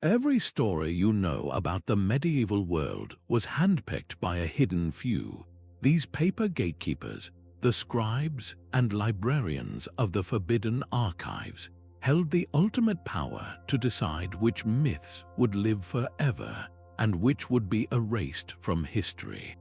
Every story you know about the medieval world was handpicked by a hidden few. These paper gatekeepers, the scribes and librarians of the forbidden archives, held the ultimate power to decide which myths would live forever and which would be erased from history.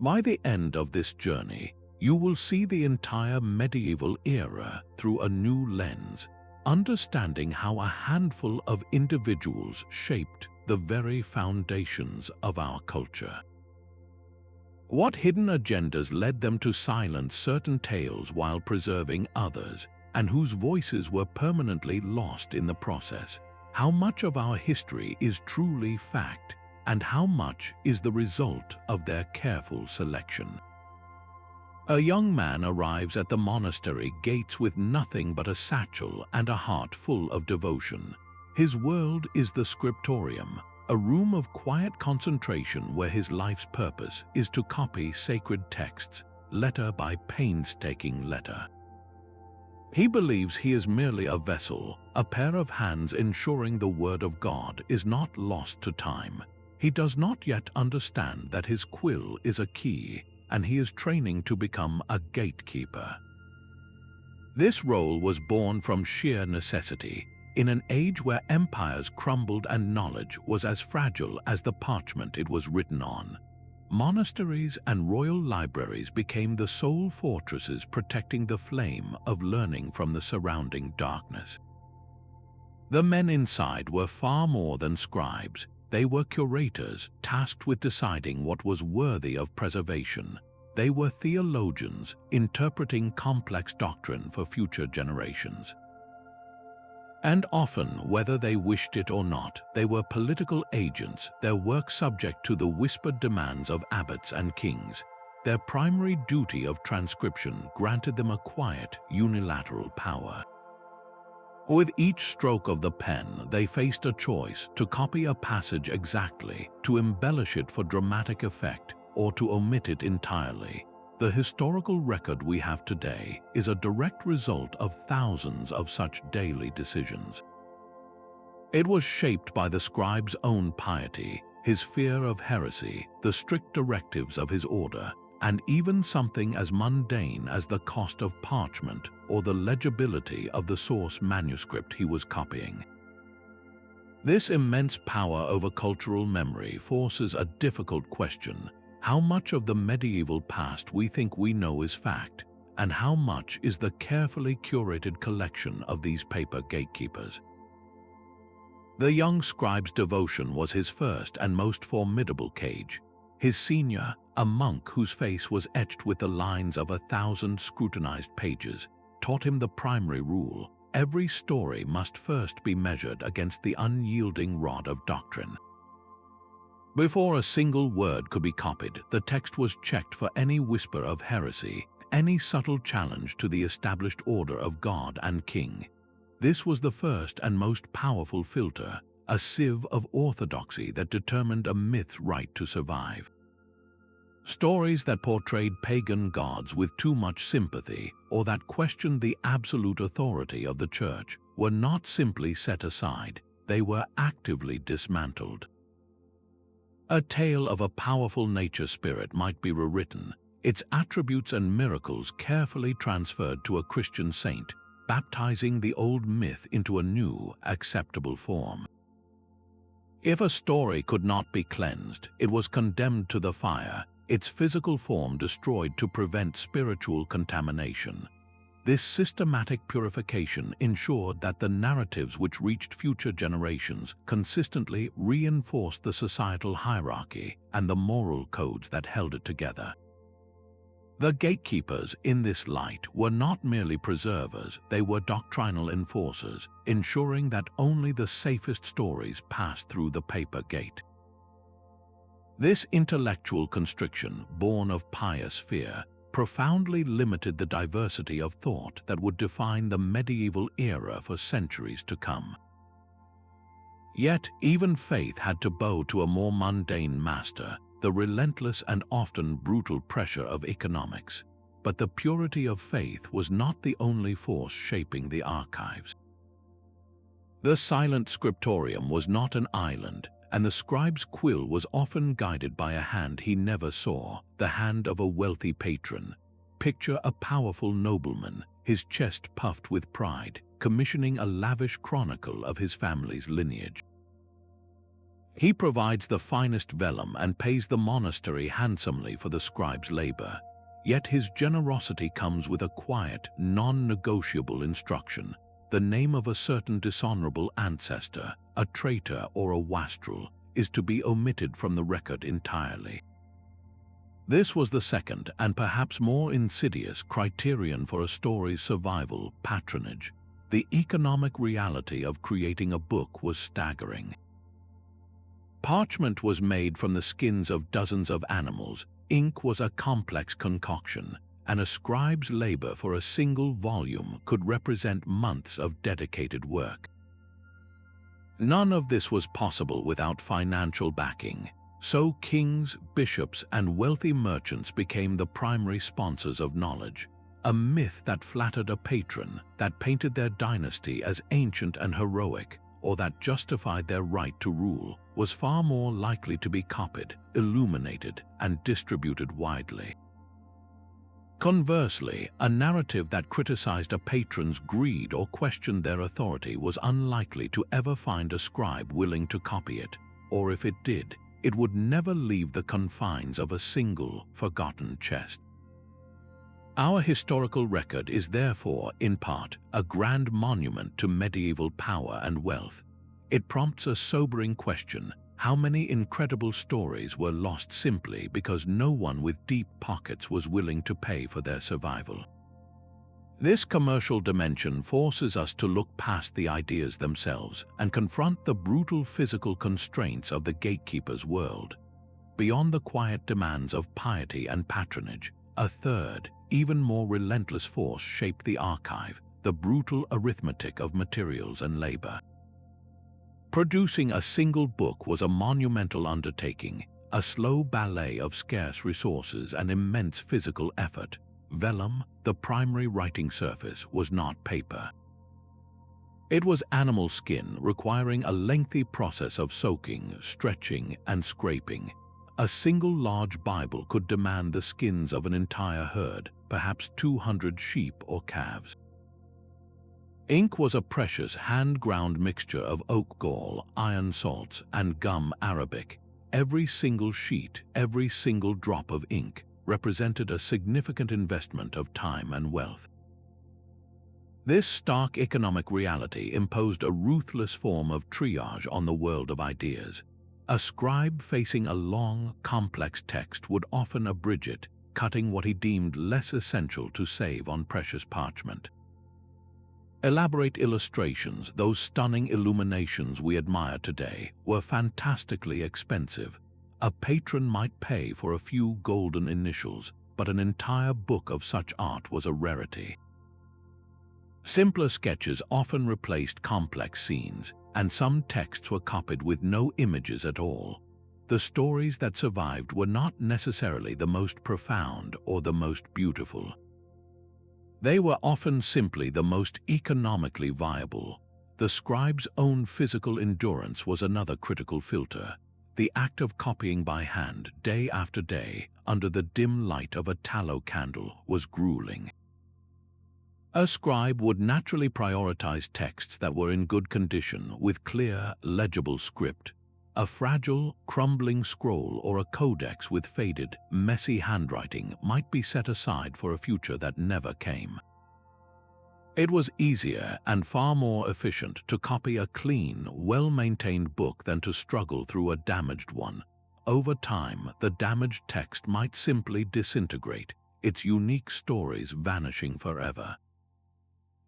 By the end of this journey, you will see the entire medieval era through a new lens, understanding how a handful of individuals shaped the very foundations of our culture. What hidden agendas led them to silence certain tales while preserving others, and whose voices were permanently lost in the process? How much of our history is truly fact, and how much is the result of their careful selection? A young man arrives at the monastery gates with nothing but a satchel and a heart full of devotion. His world is the scriptorium, a room of quiet concentration where his life's purpose is to copy sacred texts, letter by painstaking letter. He believes he is merely a vessel, a pair of hands ensuring the word of God is not lost to time. He does not yet understand that his quill is a key, and he is training to become a gatekeeper. This role was born from sheer necessity, in an age where empires crumbled and knowledge was as fragile as the parchment it was written on. Monasteries and royal libraries became the sole fortresses protecting the flame of learning from the surrounding darkness. The men inside were far more than scribes. They were curators, tasked with deciding what was worthy of preservation. They were theologians, interpreting complex doctrine for future generations. And often, whether they wished it or not, they were political agents, their work subject to the whispered demands of abbots and kings. Their primary duty of transcription granted them a quiet, unilateral power. With each stroke of the pen, they faced a choice: to copy a passage exactly, to embellish it for dramatic effect, or to omit it entirely. The historical record we have today is a direct result of thousands of such daily decisions. It was shaped by the scribe's own piety, his fear of heresy, the strict directives of his order, and even something as mundane as the cost of parchment or the legibility of the source manuscript he was copying. This immense power over cultural memory forces a difficult question: how much of the medieval past we think we know is fact, and how much is the carefully curated collection of these paper gatekeepers? The young scribe's devotion was his first and most formidable cage. His senior, a monk whose face was etched with the lines of 1,000 scrutinized pages, taught him the primary rule: every story must first be measured against the unyielding rod of doctrine. Before a single word could be copied, the text was checked for any whisper of heresy, any subtle challenge to the established order of God and King. This was the first and most powerful filter, a sieve of orthodoxy that determined a myth's right to survive. Stories that portrayed pagan gods with too much sympathy, or that questioned the absolute authority of the Church, were not simply set aside, they were actively dismantled. A tale of a powerful nature spirit might be rewritten, its attributes and miracles carefully transferred to a Christian saint, baptizing the old myth into a new, acceptable form. If a story could not be cleansed, it was condemned to the fire, its physical form destroyed to prevent spiritual contamination. This systematic purification ensured that the narratives which reached future generations consistently reinforced the societal hierarchy and the moral codes that held it together. The gatekeepers in this light were not merely preservers, they were doctrinal enforcers, ensuring that only the safest stories passed through the paper gate. This intellectual constriction, born of pious fear, profoundly limited the diversity of thought that would define the medieval era for centuries to come. Yet, even faith had to bow to a more mundane master, the relentless and often brutal pressure of economics. But the purity of faith was not the only force shaping the archives. The silent scriptorium was not an island, and the scribe's quill was often guided by a hand he never saw, the hand of a wealthy patron. Picture a powerful nobleman, his chest puffed with pride, commissioning a lavish chronicle of his family's lineage. He provides the finest vellum and pays the monastery handsomely for the scribe's labor. Yet his generosity comes with a quiet, non-negotiable instruction: the name of a certain dishonorable ancestor, a traitor or a wastrel, is to be omitted from the record entirely. This was the second and perhaps more insidious criterion for a story's survival: patronage. The economic reality of creating a book was staggering. Parchment was made from the skins of dozens of animals, ink was a complex concoction, and a scribe's labor for a single volume could represent months of dedicated work. None of this was possible without financial backing, so kings, bishops, and wealthy merchants became the primary sponsors of knowledge. A myth that flattered a patron, that painted their dynasty as ancient and heroic, or that justified their right to rule, was far more likely to be copied, illuminated, and distributed widely. Conversely, a narrative that criticized a patron's greed or questioned their authority was unlikely to ever find a scribe willing to copy it, or if it did, it would never leave the confines of a single, forgotten chest. Our historical record is therefore, in part, a grand monument to medieval power and wealth. It prompts a sobering question: how many incredible stories were lost simply because no one with deep pockets was willing to pay for their survival? This commercial dimension forces us to look past the ideas themselves and confront the brutal physical constraints of the gatekeeper's world. Beyond the quiet demands of piety and patronage, a third, even more relentless force shaped the archive: the brutal arithmetic of materials and labor. Producing a single book was a monumental undertaking, a slow ballet of scarce resources and immense physical effort. Vellum, the primary writing surface, was not paper. It was animal skin, requiring a lengthy process of soaking, stretching, and scraping. A single large Bible could demand the skins of an entire herd, perhaps 200 sheep or calves. Ink was a precious hand-ground mixture of oak gall, iron salts, and gum arabic. Every single sheet, every single drop of ink represented a significant investment of time and wealth. This stark economic reality imposed a ruthless form of triage on the world of ideas. A scribe facing a long, complex text would often abridge it, cutting what he deemed less essential to save on precious parchment. Elaborate illustrations, those stunning illuminations we admire today, were fantastically expensive. A patron might pay for a few golden initials, but an entire book of such art was a rarity. Simpler sketches often replaced complex scenes, and some texts were copied with no images at all. The stories that survived were not necessarily the most profound or the most beautiful. They were often simply the most economically viable. The scribe's own physical endurance was another critical filter. The act of copying by hand, day after day, under the dim light of a tallow candle, was grueling. A scribe would naturally prioritize texts that were in good condition, with clear, legible script. A fragile, crumbling scroll or a codex with faded, messy handwriting might be set aside for a future that never came. It was easier and far more efficient to copy a clean, well-maintained book than to struggle through a damaged one. Over time, the damaged text might simply disintegrate, its unique stories vanishing forever.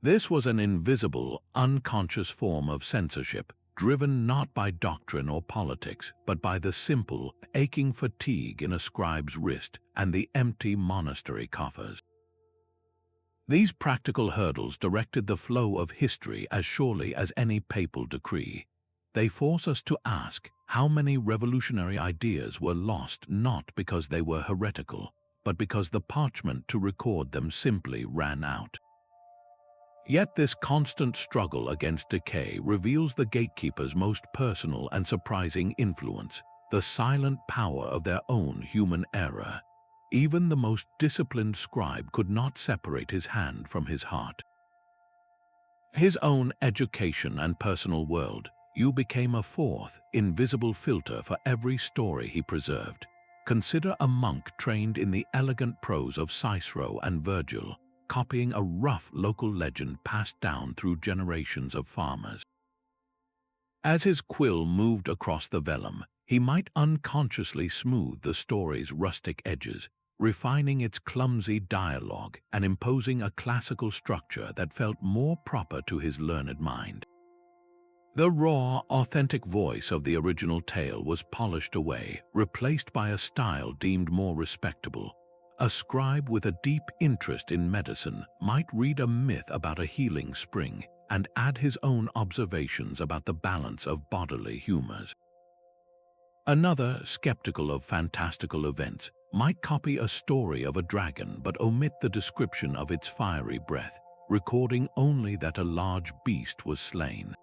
This was an invisible, unconscious form of censorship, driven not by doctrine or politics, but by the simple, aching fatigue in a scribe's wrist and the empty monastery coffers. These practical hurdles directed the flow of history as surely as any papal decree. They force us to ask how many revolutionary ideas were lost not because they were heretical, but because the parchment to record them simply ran out. Yet this constant struggle against decay reveals the gatekeepers' most personal and surprising influence, the silent power of their own human error. Even the most disciplined scribe could not separate his hand from his heart. His own education and personal world, you became a fourth, invisible filter for every story he preserved. Consider a monk trained in the elegant prose of Cicero and Virgil, copying a rough local legend passed down through generations of farmers. As his quill moved across the vellum, he might unconsciously smooth the story's rustic edges, refining its clumsy dialogue and imposing a classical structure that felt more proper to his learned mind. The raw, authentic voice of the original tale was polished away, replaced by a style deemed more respectable. A scribe with a deep interest in medicine might read a myth about a healing spring and add his own observations about the balance of bodily humors. Another, skeptical of fantastical events, might copy a story of a dragon but omit the description of its fiery breath, recording only that a large beast was slain.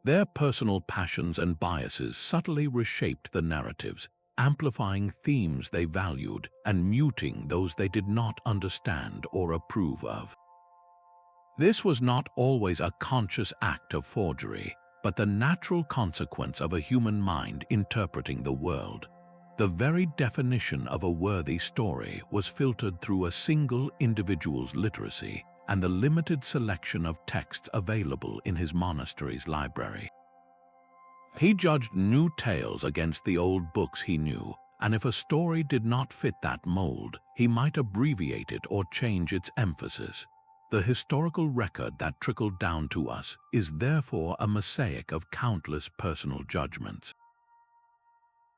Their personal passions and biases subtly reshaped the narratives, amplifying themes they valued and muting those they did not understand or approve of. This was not always a conscious act of forgery, but the natural consequence of a human mind interpreting the world. The very definition of a worthy story was filtered through a single individual's literacy and the limited selection of texts available in his monastery's library. He judged new tales against the old books he knew, and if a story did not fit that mold, he might abbreviate it or change its emphasis. The historical record that trickled down to us is therefore a mosaic of countless personal judgments.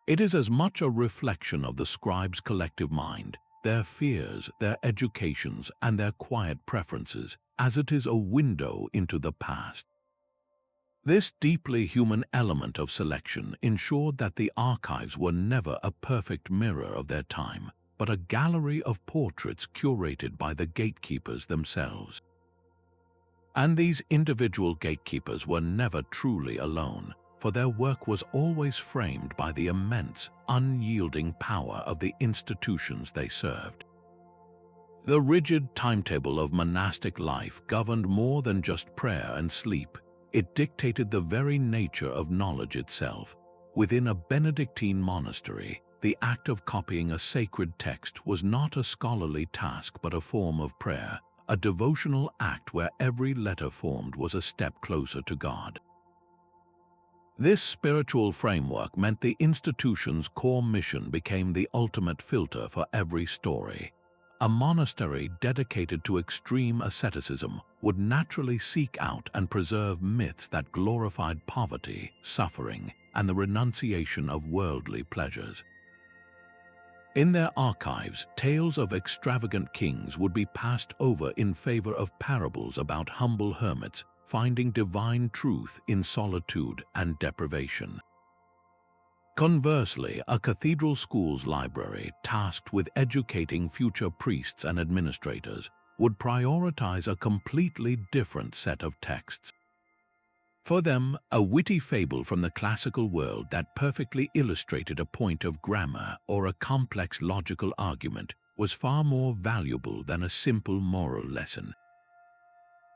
It is as much a reflection of the scribe's collective mind, their fears, their educations, and their quiet preferences, as it is a window into the past. This deeply human element of selection ensured that the archives were never a perfect mirror of their time, but a gallery of portraits curated by the gatekeepers themselves. And these individual gatekeepers were never truly alone, for their work was always framed by the immense, unyielding power of the institutions they served. The rigid timetable of monastic life governed more than just prayer and sleep. It dictated the very nature of knowledge itself. Within a Benedictine monastery, the act of copying a sacred text was not a scholarly task but a form of prayer, a devotional act where every letter formed was a step closer to God. This spiritual framework meant the institution's core mission became the ultimate filter for every story. A monastery dedicated to extreme asceticism would naturally seek out and preserve myths that glorified poverty, suffering, and the renunciation of worldly pleasures. In their archives, tales of extravagant kings would be passed over in favor of parables about humble hermits, finding divine truth in solitude and deprivation. Conversely, a cathedral school's library, tasked with educating future priests and administrators, would prioritize a completely different set of texts. For them, a witty fable from the classical world that perfectly illustrated a point of grammar or a complex logical argument was far more valuable than a simple moral lesson.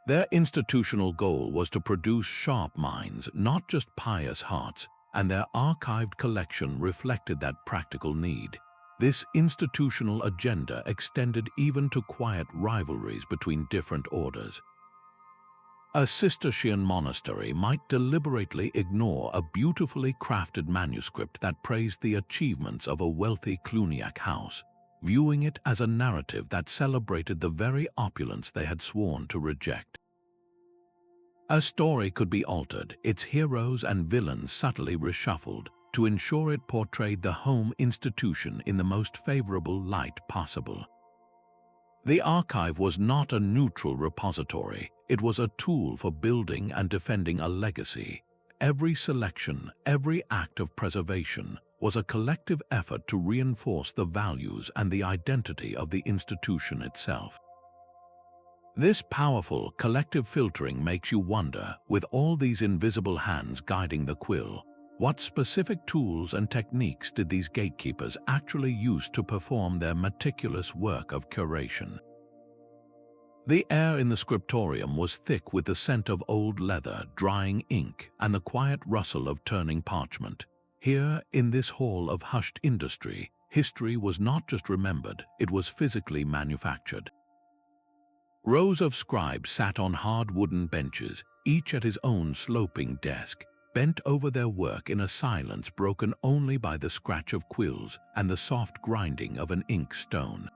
Their institutional goal was to produce sharp minds, not just pious hearts, and their archived collection reflected that practical need. This institutional agenda extended even to quiet rivalries between different orders. A Cistercian monastery might deliberately ignore a beautifully crafted manuscript that praised the achievements of a wealthy Cluniac house, viewing it as a narrative that celebrated the very opulence they had sworn to reject. A story could be altered, its heroes and villains subtly reshuffled, to ensure it portrayed the home institution in the most favorable light possible. The archive was not a neutral repository, it was a tool for building and defending a legacy. Every selection, every act of preservation, was a collective effort to reinforce the values and the identity of the institution itself. This powerful collective filtering makes you wonder, with all these invisible hands guiding the quill, what specific tools and techniques did these gatekeepers actually use to perform their meticulous work of curation? The air in the scriptorium was thick with the scent of old leather, drying ink, and the quiet rustle of turning parchment. Here, in this hall of hushed industry, history was not just remembered, it was physically manufactured. Rows of scribes sat on hard wooden benches, each at his own sloping desk, bent over their work in a silence broken only by the scratch of quills and the soft grinding of an ink stone.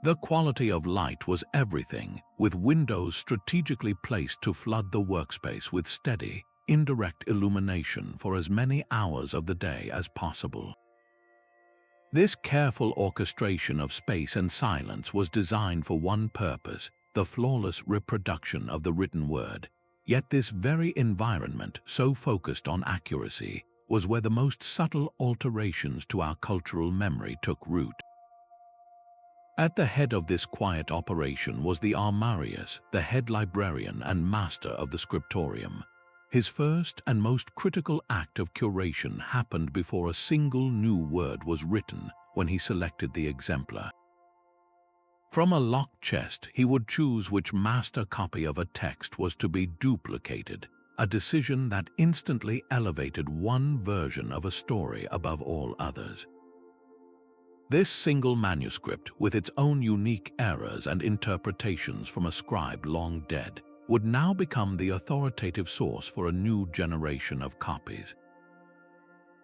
The quality of light was everything, with windows strategically placed to flood the workspace with steady, indirect illumination for as many hours of the day as possible. This careful orchestration of space and silence was designed for one purpose, the flawless reproduction of the written word. Yet this very environment, so focused on accuracy, was where the most subtle alterations to our cultural memory took root. At the head of this quiet operation was the Armarius, the head librarian and master of the scriptorium. His first and most critical act of curation happened before a single new word was written, when he selected the exemplar. From a locked chest, he would choose which master copy of a text was to be duplicated, a decision that instantly elevated one version of a story above all others. This single manuscript, with its own unique errors and interpretations from a scribe long dead, would now become the authoritative source for a new generation of copies.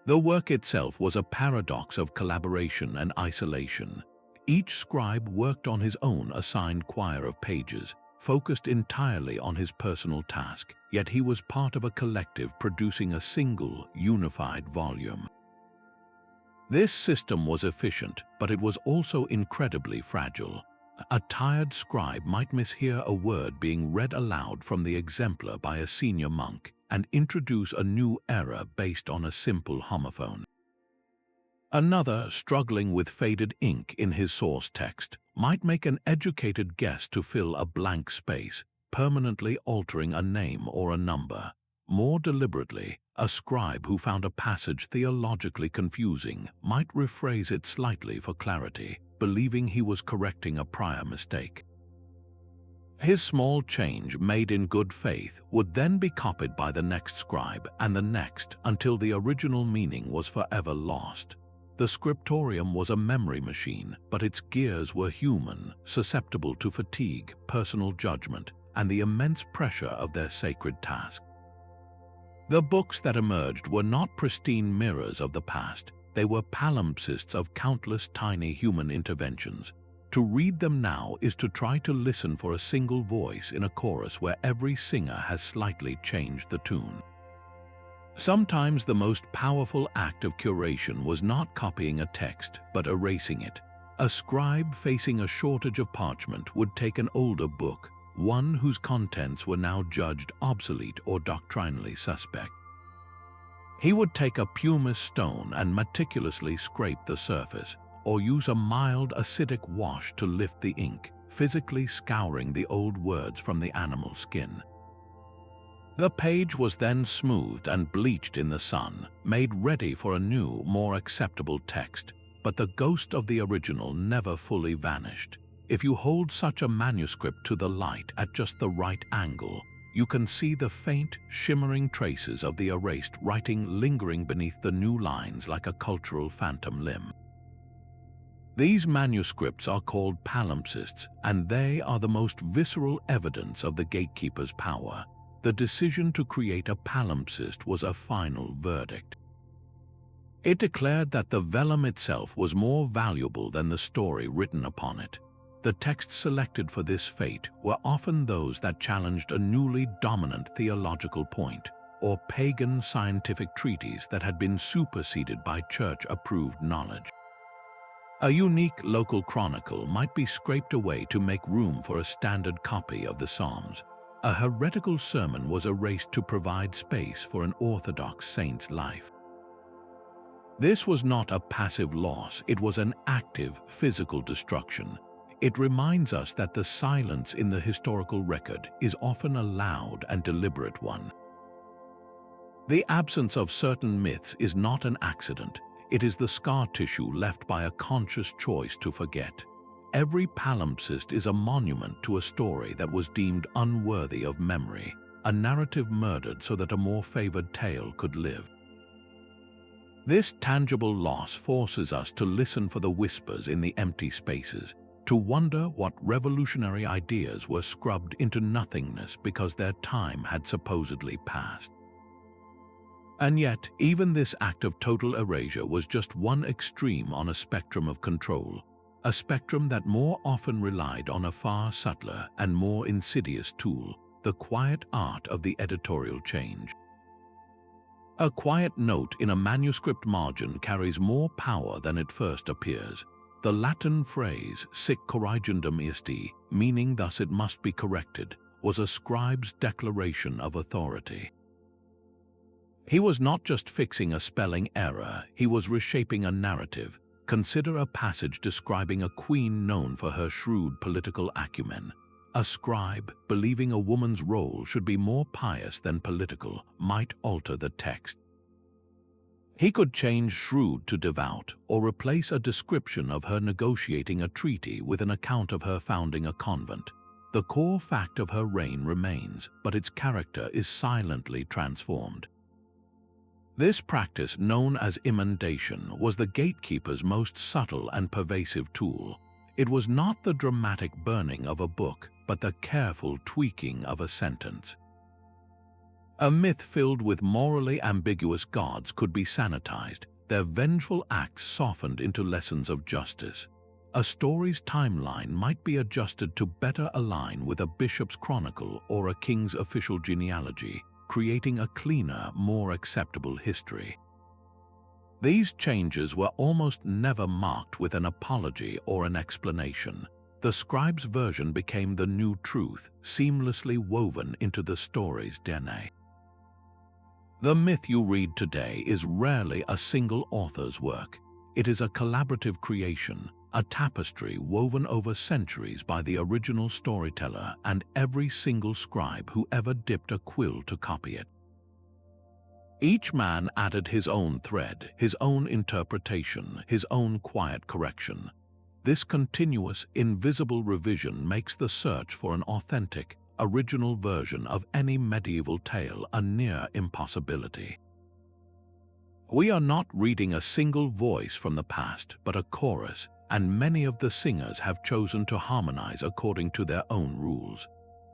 The work itself was a paradox of collaboration and isolation. Each scribe worked on his own assigned choir of pages, focused entirely on his personal task, yet he was part of a collective producing a single, unified volume. This system was efficient, but it was also incredibly fragile. A tired scribe might mishear a word being read aloud from the exemplar by a senior monk and introduce a new error based on a simple homophone. Another, struggling with faded ink in his source text, might make an educated guess to fill a blank space, permanently altering a name or a number. More deliberately, a scribe who found a passage theologically confusing might rephrase it slightly for clarity, believing he was correcting a prior mistake. His small change, made in good faith, would then be copied by the next scribe and the next until the original meaning was forever lost. The scriptorium was a memory machine, but its gears were human, susceptible to fatigue, personal judgment, and the immense pressure of their sacred task. The books that emerged were not pristine mirrors of the past. They were palimpsests of countless tiny human interventions. To read them now is to try to listen for a single voice in a chorus where every singer has slightly changed the tune. Sometimes the most powerful act of curation was not copying a text, but erasing it. A scribe facing a shortage of parchment would take an older book, one whose contents were now judged obsolete or doctrinally suspect. He would take a pumice stone and meticulously scrape the surface, or use a mild acidic wash to lift the ink, physically scouring the old words from the animal skin. The page was then smoothed and bleached in the sun, made ready for a new, more acceptable text, but the ghost of the original never fully vanished. If you hold such a manuscript to the light at just the right angle, you can see the faint, shimmering traces of the erased writing lingering beneath the new lines like a cultural phantom limb. These manuscripts are called palimpsests, and they are the most visceral evidence of the gatekeeper's power. The decision to create a palimpsest was a final verdict. It declared that the vellum itself was more valuable than the story written upon it. The texts selected for this fate were often those that challenged a newly dominant theological point, or pagan scientific treatise that had been superseded by church-approved knowledge. A unique local chronicle might be scraped away to make room for a standard copy of the Psalms. A heretical sermon was erased to provide space for an Orthodox saint's life. This was not a passive loss, it was an active, physical destruction. It reminds us that the silence in the historical record is often a loud and deliberate one. The absence of certain myths is not an accident. It is the scar tissue left by a conscious choice to forget. Every palimpsest is a monument to a story that was deemed unworthy of memory, a narrative murdered so that a more favored tale could live. This tangible loss forces us to listen for the whispers in the empty spaces, to wonder what revolutionary ideas were scrubbed into nothingness because their time had supposedly passed. And yet, even this act of total erasure was just one extreme on a spectrum of control, a spectrum that more often relied on a far subtler and more insidious tool, the quiet art of the editorial change. A quiet note in a manuscript margin carries more power than it first appears. The Latin phrase sic corrigendum isti, meaning thus it must be corrected, was a scribe's declaration of authority. He was not just fixing a spelling error, he was reshaping a narrative. Consider a passage describing a queen known for her shrewd political acumen. A scribe, believing a woman's role should be more pious than political, might alter the text. He could change shrewd to devout, or replace a description of her negotiating a treaty with an account of her founding a convent. The core fact of her reign remains, but its character is silently transformed. This practice, known as emendation, was the gatekeeper's most subtle and pervasive tool. It was not the dramatic burning of a book, but the careful tweaking of a sentence. A myth filled with morally ambiguous gods could be sanitized, their vengeful acts softened into lessons of justice. A story's timeline might be adjusted to better align with a bishop's chronicle or a king's official genealogy, creating a cleaner, more acceptable history. These changes were almost never marked with an apology or an explanation. The scribe's version became the new truth, seamlessly woven into the story's DNA. The myth you read today is rarely a single author's work. It is a collaborative creation, a tapestry woven over centuries by the original storyteller and every single scribe who ever dipped a quill to copy it. Each man added his own thread, his own interpretation, his own quiet correction. This continuous, invisible revision makes the search for an authentic, original version of any medieval tale a near impossibility. We are not reading a single voice from the past, but a chorus, and many of the singers have chosen to harmonize according to their own rules.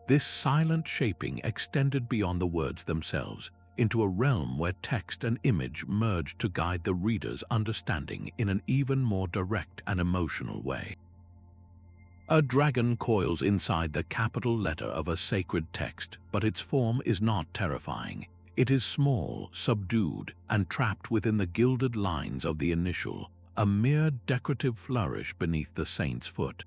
This silent shaping extended beyond the words themselves, into a realm where text and image merged to guide the reader's understanding in an even more direct and emotional way. A dragon coils inside the capital letter of a sacred text, but its form is not terrifying. It is small, subdued, and trapped within the gilded lines of the initial, a mere decorative flourish beneath the saint's foot.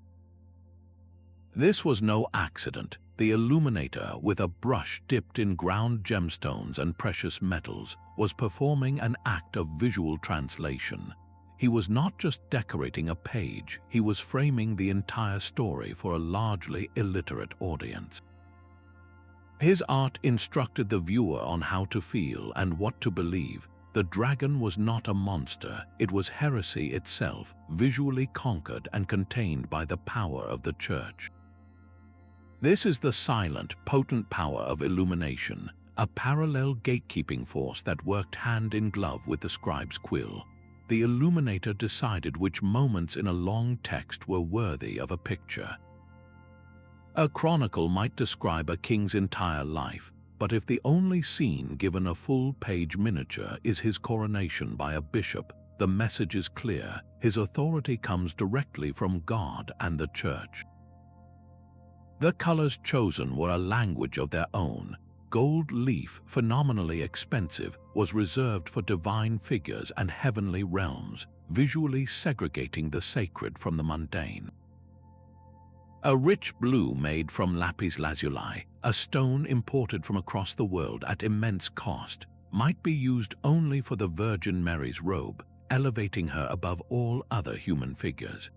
This was no accident. The illuminator, with a brush dipped in ground gemstones and precious metals, was performing an act of visual translation. He was not just decorating a page, he was framing the entire story for a largely illiterate audience. His art instructed the viewer on how to feel and what to believe. The dragon was not a monster, it was heresy itself, visually conquered and contained by the power of the church. This is the silent, potent power of illumination, a parallel gatekeeping force that worked hand in glove with the scribe's quill. The illuminator decided which moments in a long text were worthy of a picture. A chronicle might describe a king's entire life, but if the only scene given a full-page miniature is his coronation by a bishop, the message is clear: his authority comes directly from God and the Church. The colors chosen were a language of their own. Gold leaf, phenomenally expensive, was reserved for divine figures and heavenly realms, visually segregating the sacred from the mundane. A rich blue made from lapis lazuli, a stone imported from across the world at immense cost, might be used only for the Virgin Mary's robe, elevating her above all other human figures.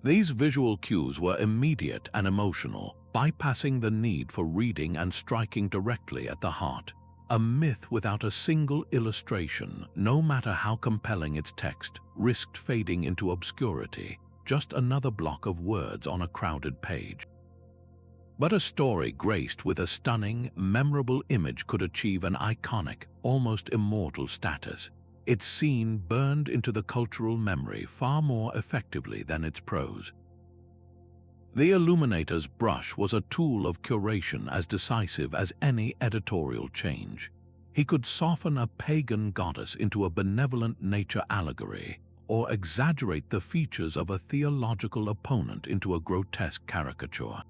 These visual cues were immediate and emotional, bypassing the need for reading and striking directly at the heart. A myth without a single illustration, no matter how compelling its text, risked fading into obscurity, just another block of words on a crowded page. But a story graced with a stunning, memorable image could achieve an iconic, almost immortal status. Its scene burned into the cultural memory far more effectively than its prose. The illuminator's brush was a tool of curation as decisive as any editorial change. He could soften a pagan goddess into a benevolent nature allegory, or exaggerate the features of a theological opponent into a grotesque caricature.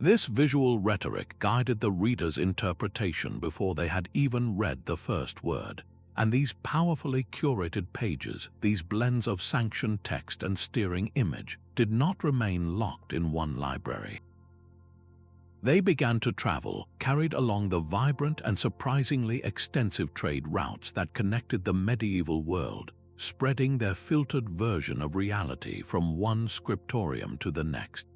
This visual rhetoric guided the reader's interpretation before they had even read the first word. And these powerfully curated pages, these blends of sanctioned text and steering image, did not remain locked in one library. They began to travel, carried along the vibrant and surprisingly extensive trade routes that connected the medieval world, spreading their filtered version of reality from one scriptorium to the next.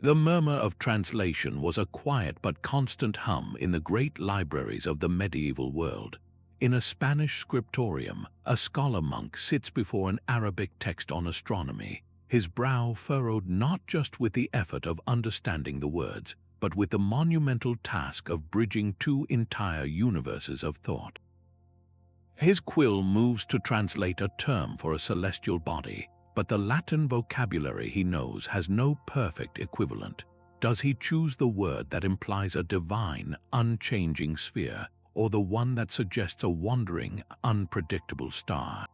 The Murmur of Translation was a quiet but constant hum in the great libraries of the medieval world. In a Spanish scriptorium, a scholar monk sits before an Arabic text on astronomy, his brow furrowed not just with the effort of understanding the words, but with the monumental task of bridging two entire universes of thought. His quill moves to translate a term for a celestial body, but the Latin vocabulary he knows has no perfect equivalent. Does he choose the word that implies a divine, unchanging sphere, or the one that suggests a wandering, unpredictable star?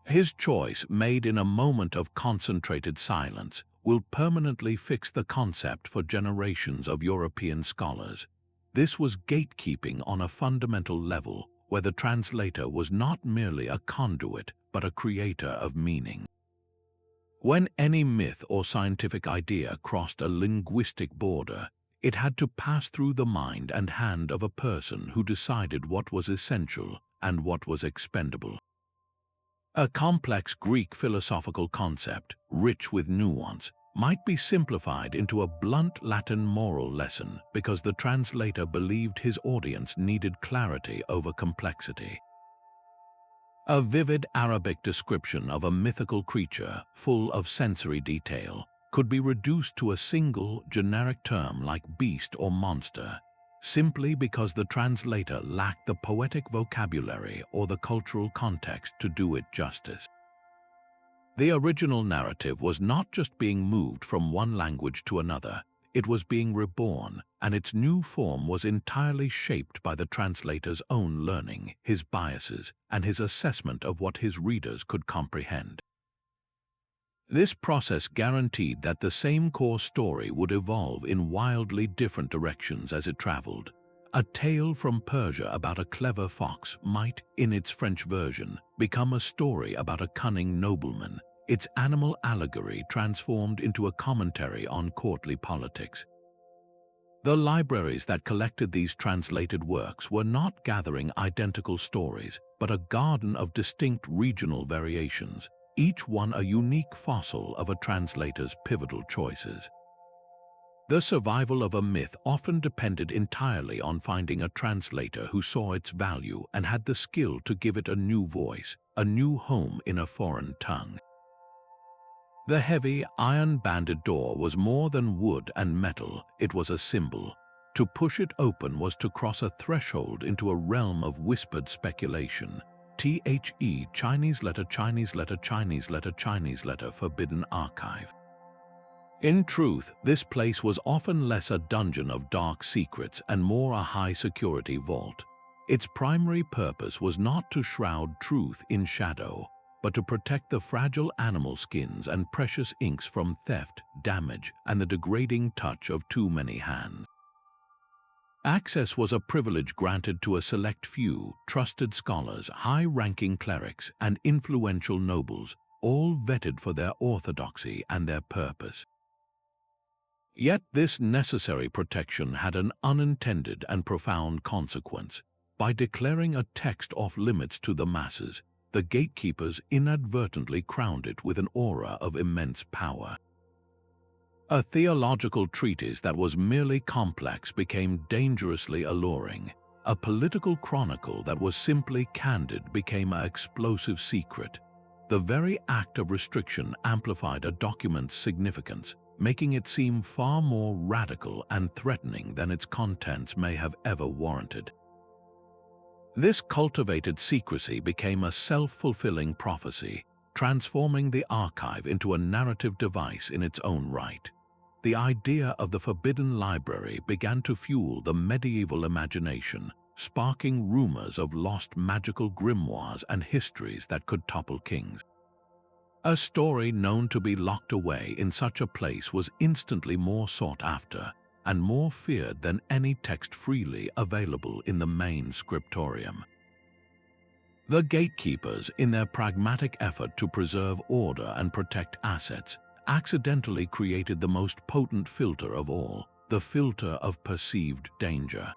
His choice, made in a moment of concentrated silence, will permanently fix the concept for generations of European scholars. This was gatekeeping on a fundamental level, where the translator was not merely a conduit, but a creator of meaning. When any myth or scientific idea crossed a linguistic border, it had to pass through the mind and hand of a person who decided what was essential and what was expendable. A complex Greek philosophical concept, rich with nuance, might be simplified into a blunt Latin moral lesson because the translator believed his audience needed clarity over complexity. A vivid Arabic description of a mythical creature full of sensory detail could be reduced to a single, generic term like beast or monster, simply because the translator lacked the poetic vocabulary or the cultural context to do it justice. The original narrative was not just being moved from one language to another, it was being reborn, and its new form was entirely shaped by the translator's own learning, his biases, and his assessment of what his readers could comprehend. This process guaranteed that the same core story would evolve in wildly different directions as it traveled. A tale from Persia about a clever fox might, in its French version, become a story about a cunning nobleman, its animal allegory transformed into a commentary on courtly politics. The libraries that collected these translated works were not gathering identical stories, but a garden of distinct regional variations, each one a unique fossil of a translator's pivotal choices. The survival of a myth often depended entirely on finding a translator who saw its value and had the skill to give it a new voice, a new home in a foreign tongue. The heavy, iron-banded door was more than wood and metal, it was a symbol. To push it open was to cross a threshold into a realm of whispered speculation. The Chinese letter, Chinese letter, Chinese letter, Chinese letter, forbidden archive. In truth, this place was often less a dungeon of dark secrets and more a high-security vault. Its primary purpose was not to shroud truth in shadow, but to protect the fragile animal skins and precious inks from theft, damage, and the degrading touch of too many hands. Access was a privilege granted to a select few, trusted scholars, high-ranking clerics, and influential nobles, all vetted for their orthodoxy and their purpose. Yet this necessary protection had an unintended and profound consequence. By declaring a text off-limits to the masses, the gatekeepers inadvertently crowned it with an aura of immense power. A theological treatise that was merely complex became dangerously alluring. A political chronicle that was simply candid became an explosive secret. The very act of restriction amplified a document's significance, making it seem far more radical and threatening than its contents may have ever warranted. This cultivated secrecy became a self-fulfilling prophecy, transforming the archive into a narrative device in its own right. The idea of the forbidden library began to fuel the medieval imagination, sparking rumors of lost magical grimoires and histories that could topple kings. A story known to be locked away in such a place was instantly more sought after and more feared than any text freely available in the main scriptorium. The gatekeepers, in their pragmatic effort to preserve order and protect assets, accidentally created the most potent filter of all, the filter of perceived danger.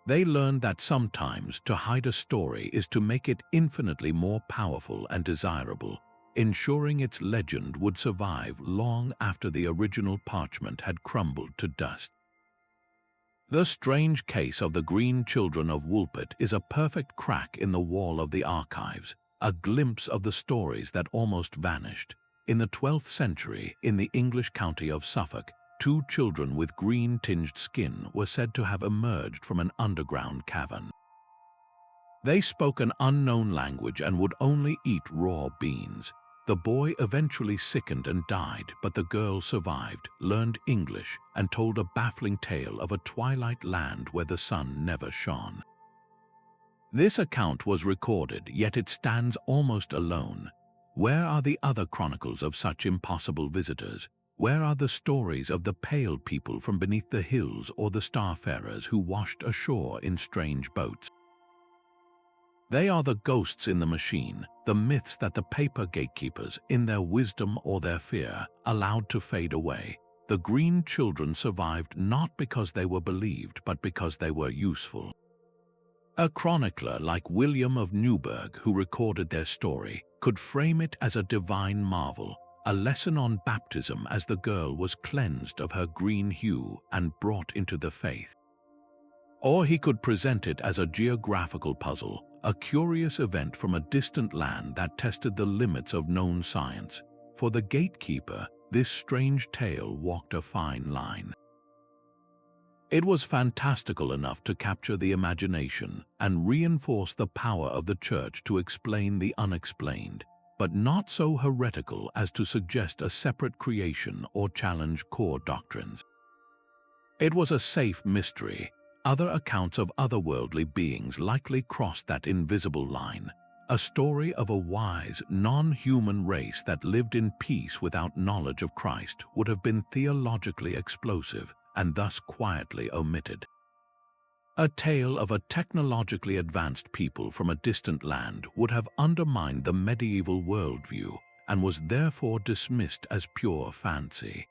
They learned that sometimes to hide a story is to make it infinitely more powerful and desirable, ensuring its legend would survive long after the original parchment had crumbled to dust. The strange case of the Green Children of Woolpit is a perfect crack in the wall of the archives, a glimpse of the stories that almost vanished. In the 12th century, in the English county of Suffolk, 2 children with green-tinged skin were said to have emerged from an underground cavern. They spoke an unknown language and would only eat raw beans. The boy eventually sickened and died, but the girl survived, learned English, and told a baffling tale of a twilight land where the sun never shone. This account was recorded, yet it stands almost alone. Where are the other chronicles of such impossible visitors? Where are the stories of the pale people from beneath the hills or the starfarers who washed ashore in strange boats? They are the ghosts in the machine, the myths that the paper gatekeepers, in their wisdom or their fear, allowed to fade away. The Green Children survived not because they were believed, but because they were useful. A chronicler like William of Newburgh, who recorded their story, could frame it as a divine marvel, a lesson on baptism as the girl was cleansed of her green hue and brought into the faith. Or he could present it as a geographical puzzle, a curious event from a distant land that tested the limits of known science. For the gatekeeper, this strange tale walked a fine line. It was fantastical enough to capture the imagination and reinforce the power of the Church to explain the unexplained, but not so heretical as to suggest a separate creation or challenge core doctrines. It was a safe mystery. Other accounts of otherworldly beings likely crossed that invisible line, a story of a wise, non-human race that lived in peace without knowledge of Christ would have been theologically explosive and thus quietly omitted. A tale of a technologically advanced people from a distant land would have undermined the medieval worldview and was therefore dismissed as pure fancy.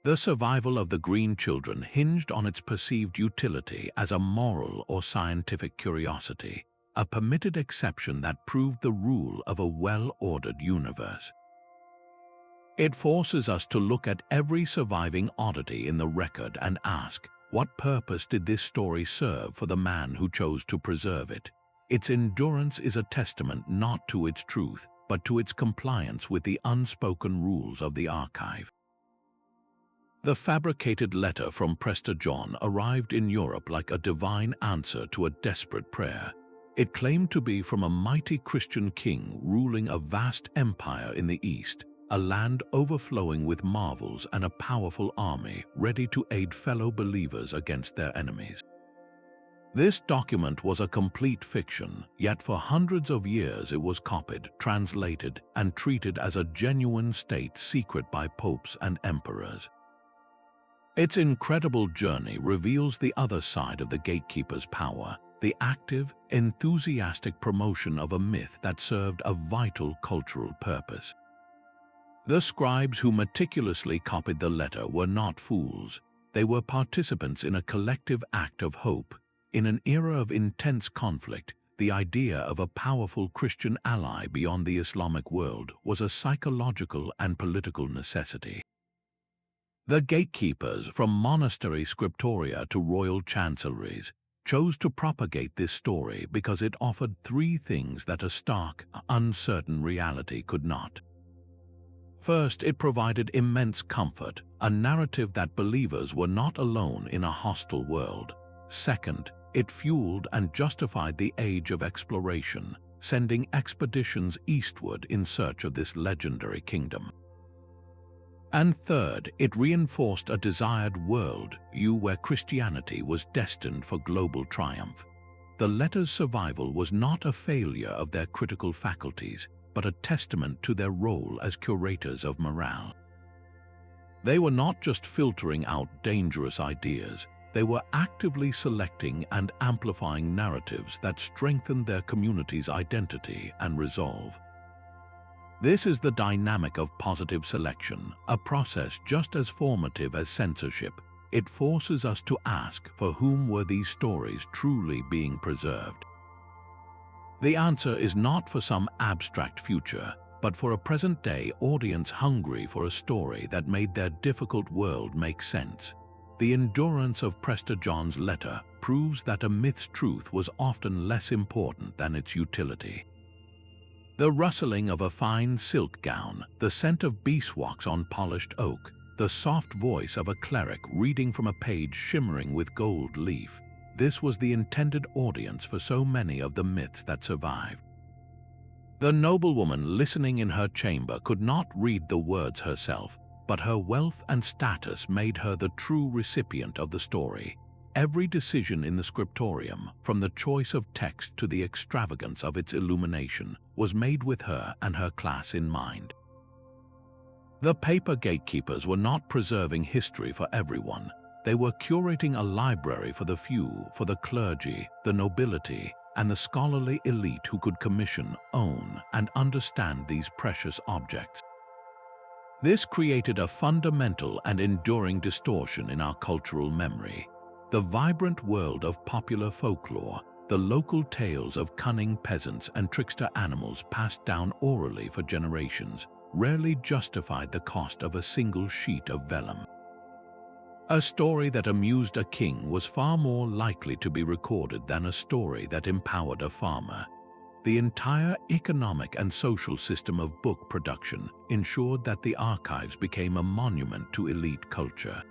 The survival of the Green Children hinged on its perceived utility as a moral or scientific curiosity, a permitted exception that proved the rule of a well-ordered universe. It forces us to look at every surviving oddity in the record and ask, what purpose did this story serve for the man who chose to preserve it? Its endurance is a testament not to its truth, but to its compliance with the unspoken rules of the archive. The fabricated letter from Prester John arrived in Europe like a divine answer to a desperate prayer. It claimed to be from a mighty Christian king ruling a vast empire in the East, a land overflowing with marvels and a powerful army ready to aid fellow believers against their enemies. This document was a complete fiction, yet for hundreds of years it was copied, translated, and treated as a genuine state secret by popes and emperors. Its incredible journey reveals the other side of the gatekeeper's power, the active, enthusiastic promotion of a myth that served a vital cultural purpose. The scribes who meticulously copied the letter were not fools. They were participants in a collective act of hope. In an era of intense conflict, the idea of a powerful Christian ally beyond the Islamic world was a psychological and political necessity. The gatekeepers, from monastery scriptoria to royal chancelleries, chose to propagate this story because it offered three things that a stark, uncertain reality could not. First, it provided immense comfort, a narrative that believers were not alone in a hostile world. Second, it fueled and justified the age of exploration, sending expeditions eastward in search of this legendary kingdom. And third, it reinforced a desired worldview where Christianity was destined for global triumph. The letter's survival was not a failure of their critical faculties, but a testament to their role as curators of morale. They were not just filtering out dangerous ideas, they were actively selecting and amplifying narratives that strengthened their community's identity and resolve. This is the dynamic of positive selection, a process just as formative as censorship. It forces us to ask, for whom were these stories truly being preserved? The answer is not for some abstract future, but for a present-day audience hungry for a story that made their difficult world make sense. The endurance of Prester John's letter proves that a myth's truth was often less important than its utility. The rustling of a fine silk gown, the scent of beeswax on polished oak, the soft voice of a cleric reading from a page shimmering with gold leaf. This was the intended audience for so many of the myths that survived. The noblewoman listening in her chamber could not read the words herself, but her wealth and status made her the true recipient of the story. Every decision in the scriptorium, from the choice of text to the extravagance of its illumination, was made with her and her class in mind. The paper gatekeepers were not preserving history for everyone. They were curating a library for the few, for the clergy, the nobility, and the scholarly elite who could commission, own, and understand these precious objects. This created a fundamental and enduring distortion in our cultural memory. The vibrant world of popular folklore, the local tales of cunning peasants and trickster animals passed down orally for generations, rarely justified the cost of a single sheet of vellum. A story that amused a king was far more likely to be recorded than a story that empowered a farmer. The entire economic and social system of book production ensured that the archives became a monument to elite culture.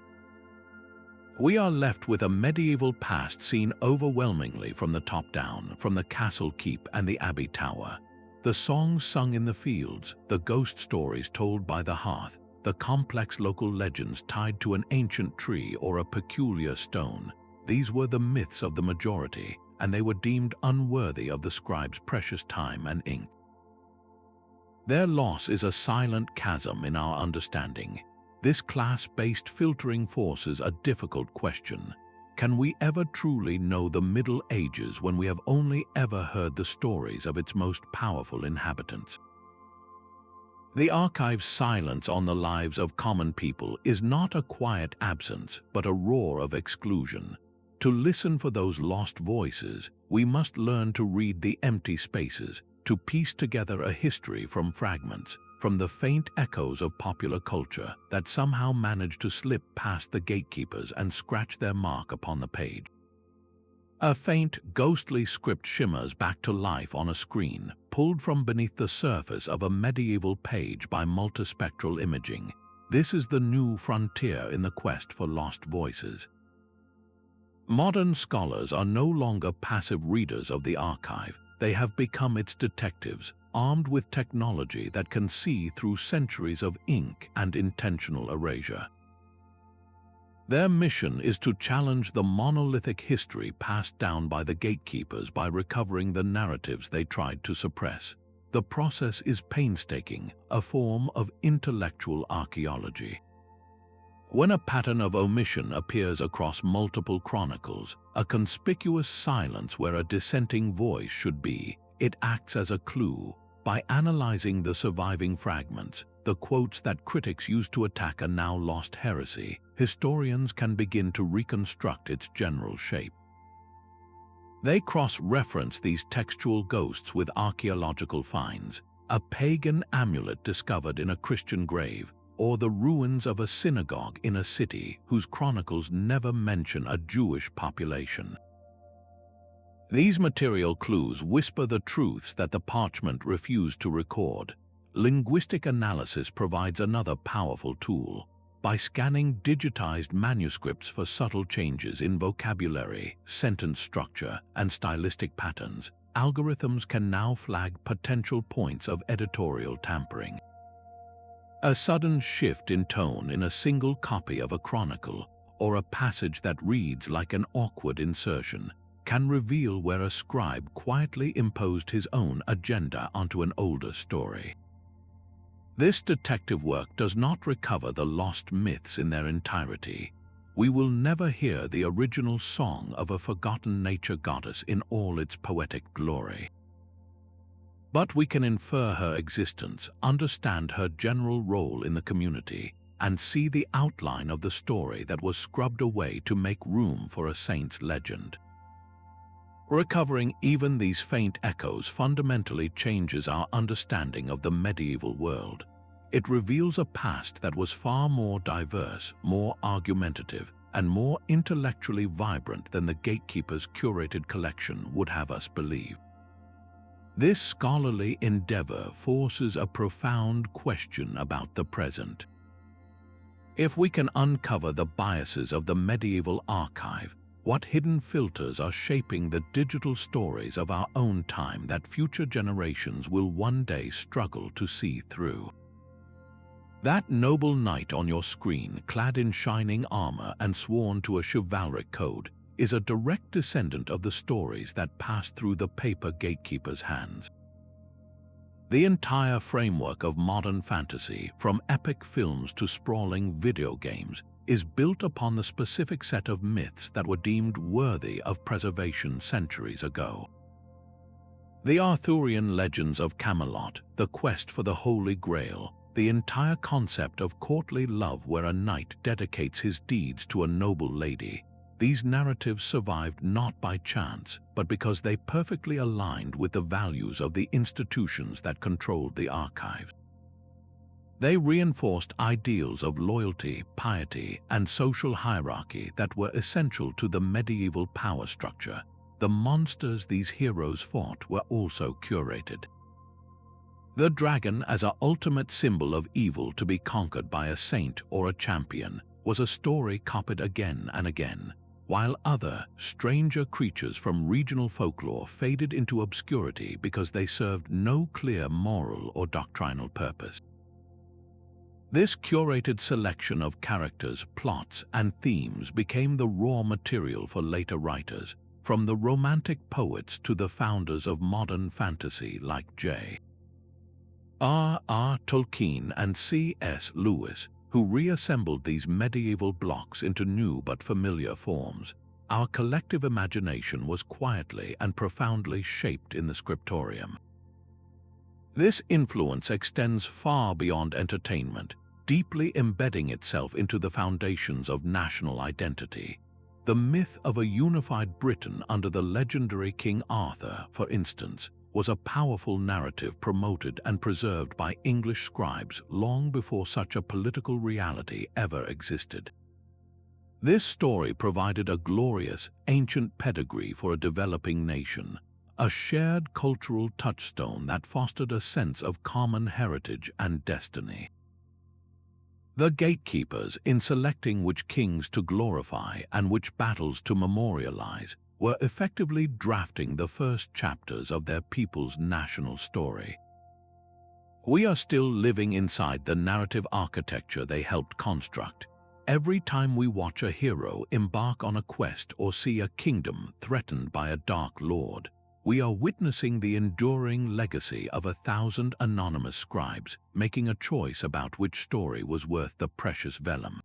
We are left with a medieval past seen overwhelmingly from the top down, from the castle keep and the abbey tower. The songs sung in the fields, the ghost stories told by the hearth, the complex local legends tied to an ancient tree or a peculiar stone. These were the myths of the majority, and they were deemed unworthy of the scribe's precious time and ink. Their loss is a silent chasm in our understanding. This class-based filtering forces a difficult question. Can we ever truly know the Middle Ages when we have only ever heard the stories of its most powerful inhabitants? The archive's silence on the lives of common people is not a quiet absence, but a roar of exclusion. To listen for those lost voices, we must learn to read the empty spaces, to piece together a history from fragments, from the faint echoes of popular culture that somehow manage to slip past the gatekeepers and scratch their mark upon the page. A faint, ghostly script shimmers back to life on a screen, pulled from beneath the surface of a medieval page by multispectral imaging. This is the new frontier in the quest for lost voices. Modern scholars are no longer passive readers of the archive. They have become its detectives, armed with technology that can see through centuries of ink and intentional erasure. Their mission is to challenge the monolithic history passed down by the gatekeepers by recovering the narratives they tried to suppress. The process is painstaking, a form of intellectual archaeology. When a pattern of omission appears across multiple chronicles, a conspicuous silence where a dissenting voice should be, it acts as a clue. By analyzing the surviving fragments, the quotes that critics used to attack a now lost heresy, historians can begin to reconstruct its general shape. They cross-reference these textual ghosts with archaeological finds, a pagan amulet discovered in a Christian grave, or the ruins of a synagogue in a city whose chronicles never mention a Jewish population. These material clues whisper the truths that the parchment refused to record. Linguistic analysis provides another powerful tool. By scanning digitized manuscripts for subtle changes in vocabulary, sentence structure, and stylistic patterns, algorithms can now flag potential points of editorial tampering. A sudden shift in tone in a single copy of a chronicle, or a passage that reads like an awkward insertion, can reveal where a scribe quietly imposed his own agenda onto an older story. This detective work does not recover the lost myths in their entirety. We will never hear the original song of a forgotten nature goddess in all its poetic glory. But we can infer her existence, understand her general role in the community, and see the outline of the story that was scrubbed away to make room for a saint's legend. Recovering even these faint echoes fundamentally changes our understanding of the medieval world. It reveals a past that was far more diverse, more argumentative, and more intellectually vibrant than the gatekeepers' curated collection would have us believe. This scholarly endeavor forces a profound question about the present. If we can uncover the biases of the medieval archive, what hidden filters are shaping the digital stories of our own time that future generations will one day struggle to see through? That noble knight on your screen, clad in shining armor and sworn to a chivalric code, is a direct descendant of the stories that passed through the paper gatekeepers' hands. The entire framework of modern fantasy, from epic films to sprawling video games, is built upon the specific set of myths that were deemed worthy of preservation centuries ago. The Arthurian legends of Camelot, the quest for the Holy Grail, the entire concept of courtly love where a knight dedicates his deeds to a noble lady, these narratives survived not by chance, but because they perfectly aligned with the values of the institutions that controlled the archives. They reinforced ideals of loyalty, piety, and social hierarchy that were essential to the medieval power structure. The monsters these heroes fought were also curated. The dragon, as an ultimate symbol of evil to be conquered by a saint or a champion, was a story copied again and again, while other, stranger creatures from regional folklore faded into obscurity because they served no clear moral or doctrinal purpose. This curated selection of characters, plots, and themes became the raw material for later writers, from the Romantic poets to the founders of modern fantasy like J.R.R. Tolkien and C.S. Lewis, who reassembled these medieval blocks into new but familiar forms. Our collective imagination was quietly and profoundly shaped in the scriptorium. This influence extends far beyond entertainment, deeply embedding itself into the foundations of national identity. The myth of a unified Britain under the legendary King Arthur, for instance, was a powerful narrative promoted and preserved by English scribes long before such a political reality ever existed. This story provided a glorious, ancient pedigree for a developing nation, a shared cultural touchstone that fostered a sense of common heritage and destiny. The gatekeepers, in selecting which kings to glorify and which battles to memorialize, were effectively drafting the first chapters of their people's national story. We are still living inside the narrative architecture they helped construct. Every time we watch a hero embark on a quest or see a kingdom threatened by a dark lord, we are witnessing the enduring legacy of 1,000 anonymous scribes making a choice about which story was worth the precious vellum.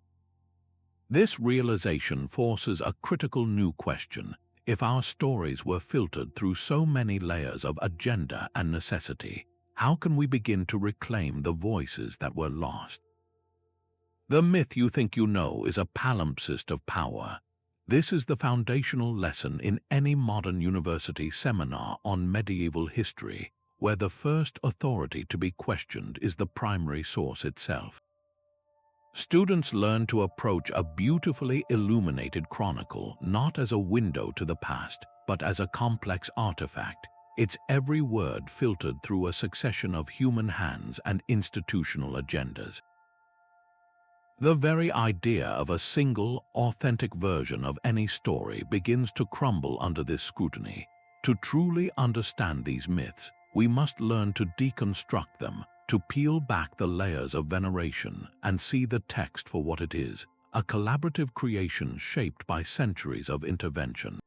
This realization forces a critical new question. If our stories were filtered through so many layers of agenda and necessity, how can we begin to reclaim the voices that were lost? The myth you think you know is a palimpsest of power. This is the foundational lesson in any modern university seminar on medieval history, where the first authority to be questioned is the primary source itself. Students learn to approach a beautifully illuminated chronicle not as a window to the past, but as a complex artifact, its every word filtered through a succession of human hands and institutional agendas. The very idea of a single, authentic version of any story begins to crumble under this scrutiny. To truly understand these myths, we must learn to deconstruct them, to peel back the layers of veneration and see the text for what it is, a collaborative creation shaped by centuries of intervention.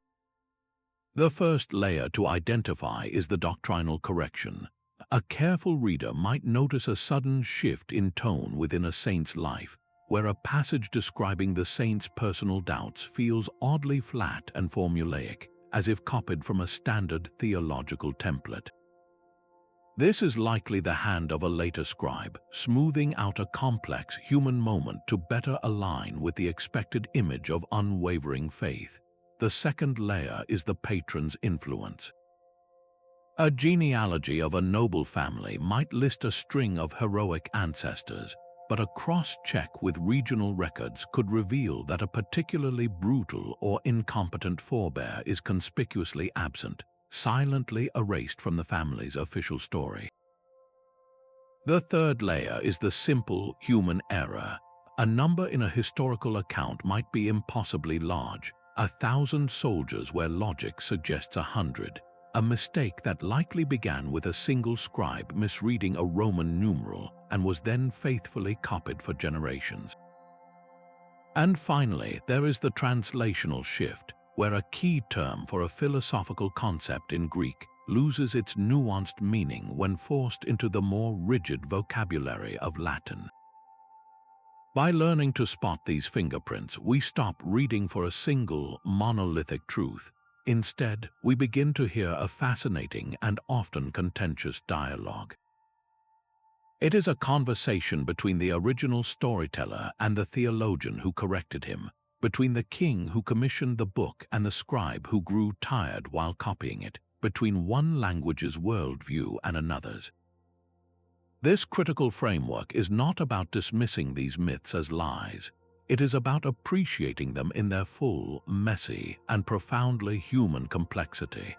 The first layer to identify is the doctrinal correction. A careful reader might notice a sudden shift in tone within a saint's life, where a passage describing the saint's personal doubts feels oddly flat and formulaic, as if copied from a standard theological template. This is likely the hand of a later scribe, smoothing out a complex human moment to better align with the expected image of unwavering faith. The second layer is the patron's influence. A genealogy of a noble family might list a string of heroic ancestors, but a cross-check with regional records could reveal that a particularly brutal or incompetent forebear is conspicuously absent, silently erased from the family's official story. The third layer is the simple human error. A number in a historical account might be impossibly large, 1,000 soldiers where logic suggests 100, a mistake that likely began with a single scribe misreading a Roman numeral and was then faithfully copied for generations. And finally, there is the translational shift, where a key term for a philosophical concept in Greek loses its nuanced meaning when forced into the more rigid vocabulary of Latin. By learning to spot these fingerprints, we stop reading for a single, monolithic truth. Instead, we begin to hear a fascinating and often contentious dialogue. It is a conversation between the original storyteller and the theologian who corrected him, between the king who commissioned the book and the scribe who grew tired while copying it, between one language's worldview and another's. This critical framework is not about dismissing these myths as lies. It is about appreciating them in their full, messy, and profoundly human complexity.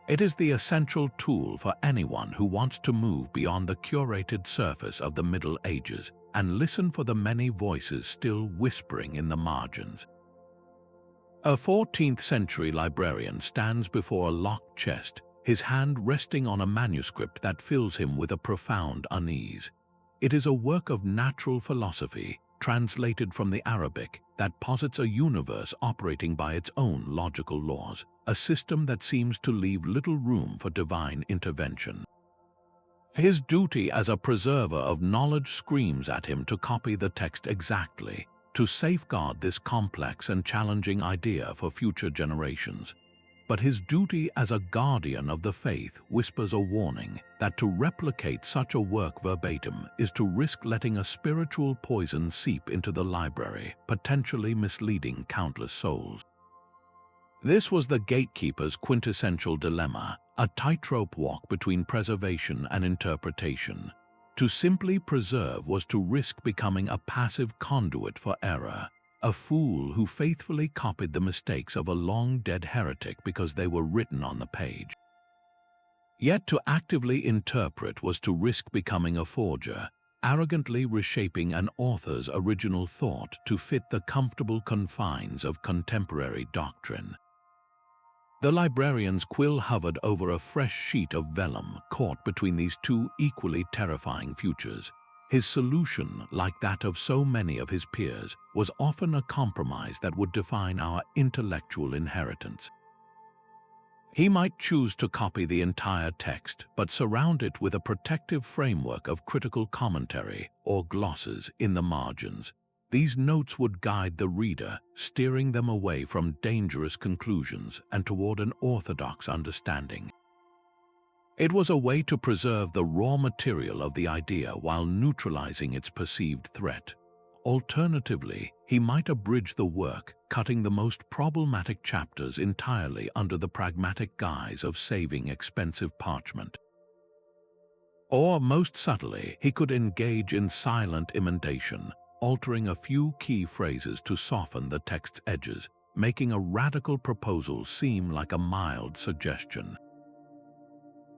It is the essential tool for anyone who wants to move beyond the curated surface of the Middle Ages and listen for the many voices still whispering in the margins. A 14th-century librarian stands before a locked chest, his hand resting on a manuscript that fills him with a profound unease. It is a work of natural philosophy, translated from the Arabic, that posits a universe operating by its own logical laws, a system that seems to leave little room for divine intervention. His duty as a preserver of knowledge screams at him to copy the text exactly, to safeguard this complex and challenging idea for future generations. But his duty as a guardian of the faith whispers a warning that to replicate such a work verbatim is to risk letting a spiritual poison seep into the library, potentially misleading countless souls. This was the gatekeeper's quintessential dilemma, a tightrope walk between preservation and interpretation. To simply preserve was to risk becoming a passive conduit for error, a fool who faithfully copied the mistakes of a long-dead heretic because they were written on the page. Yet to actively interpret was to risk becoming a forger, arrogantly reshaping an author's original thought to fit the comfortable confines of contemporary doctrine. The librarian's quill hovered over a fresh sheet of vellum caught between these two equally terrifying futures. His solution, like that of so many of his peers, was often a compromise that would define our intellectual inheritance. He might choose to copy the entire text, but surround it with a protective framework of critical commentary or glosses in the margins. These notes would guide the reader, steering them away from dangerous conclusions and toward an orthodox understanding. It was a way to preserve the raw material of the idea while neutralizing its perceived threat. Alternatively, he might abridge the work, cutting the most problematic chapters entirely under the pragmatic guise of saving expensive parchment. Or, most subtly, he could engage in silent emendation, altering a few key phrases to soften the text's edges, making a radical proposal seem like a mild suggestion.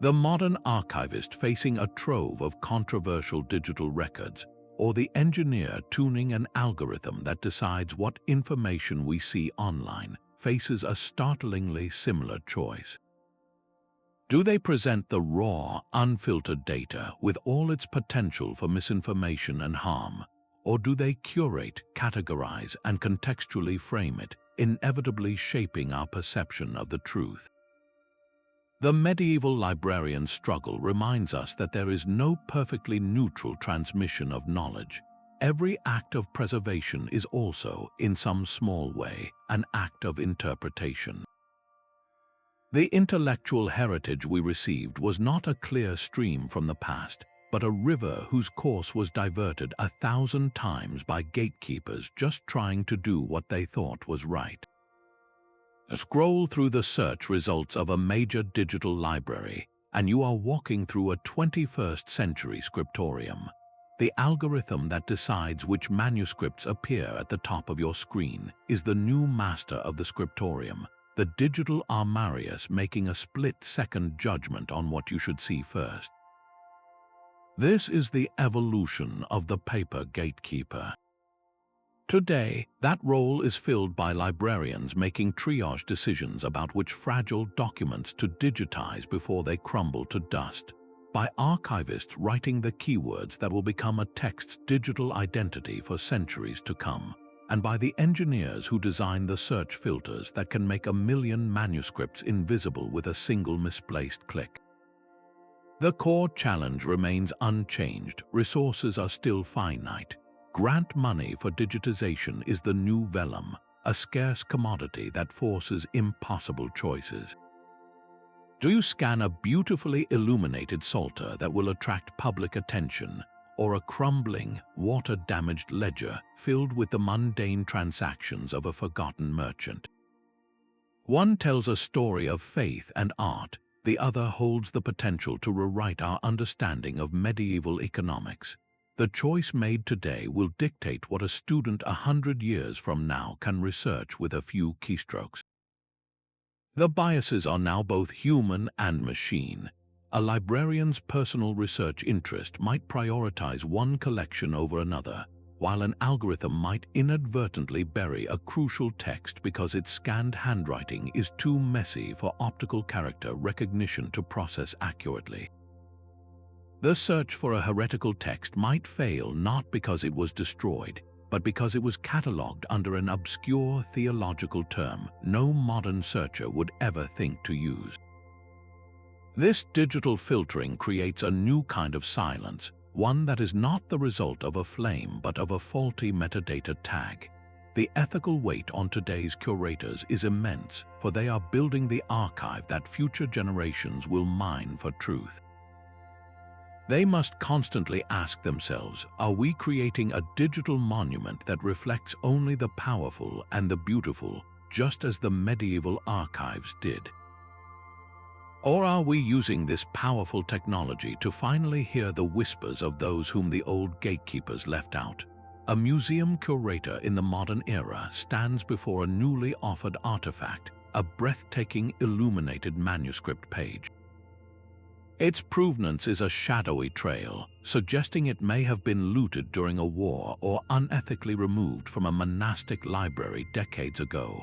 The modern archivist facing a trove of controversial digital records, or the engineer tuning an algorithm that decides what information we see online, faces a startlingly similar choice. Do they present the raw, unfiltered data with all its potential for misinformation and harm, or do they curate, categorize, and contextually frame it, inevitably shaping our perception of the truth? The medieval librarian's struggle reminds us that there is no perfectly neutral transmission of knowledge. Every act of preservation is also, in some small way, an act of interpretation. The intellectual heritage we received was not a clear stream from the past, but a river whose course was diverted 1,000 times by gatekeepers just trying to do what they thought was right. Scroll through the search results of a major digital library, and you are walking through a 21st century scriptorium. The algorithm that decides which manuscripts appear at the top of your screen is the new master of the scriptorium, the digital Armarius, making a split-second judgment on what you should see first. This is the evolution of the paper gatekeeper. Today, that role is filled by librarians making triage decisions about which fragile documents to digitize before they crumble to dust, by archivists writing the keywords that will become a text's digital identity for centuries to come, and by the engineers who design the search filters that can make 1 million manuscripts invisible with a single misplaced click. The core challenge remains unchanged. Resources are still finite. Grant money for digitization is the new vellum, a scarce commodity that forces impossible choices. Do you scan a beautifully illuminated psalter that will attract public attention, or a crumbling, water-damaged ledger filled with the mundane transactions of a forgotten merchant? One tells a story of faith and art, the other holds the potential to rewrite our understanding of medieval economics. The choice made today will dictate what a student 100 years from now can research with a few keystrokes. The biases are now both human and machine. A librarian's personal research interest might prioritize one collection over another, while an algorithm might inadvertently bury a crucial text because its scanned handwriting is too messy for optical character recognition to process accurately. The search for a heretical text might fail not because it was destroyed, but because it was catalogued under an obscure theological term no modern searcher would ever think to use. This digital filtering creates a new kind of silence, one that is not the result of a flame but of a faulty metadata tag. The ethical weight on today's curators is immense, for they are building the archive that future generations will mine for truth. They must constantly ask themselves, are we creating a digital monument that reflects only the powerful and the beautiful, just as the medieval archives did? Or are we using this powerful technology to finally hear the whispers of those whom the old gatekeepers left out? A museum curator in the modern era stands before a newly offered artifact, a breathtaking illuminated manuscript page. Its provenance is a shadowy trail, suggesting it may have been looted during a war or unethically removed from a monastic library decades ago.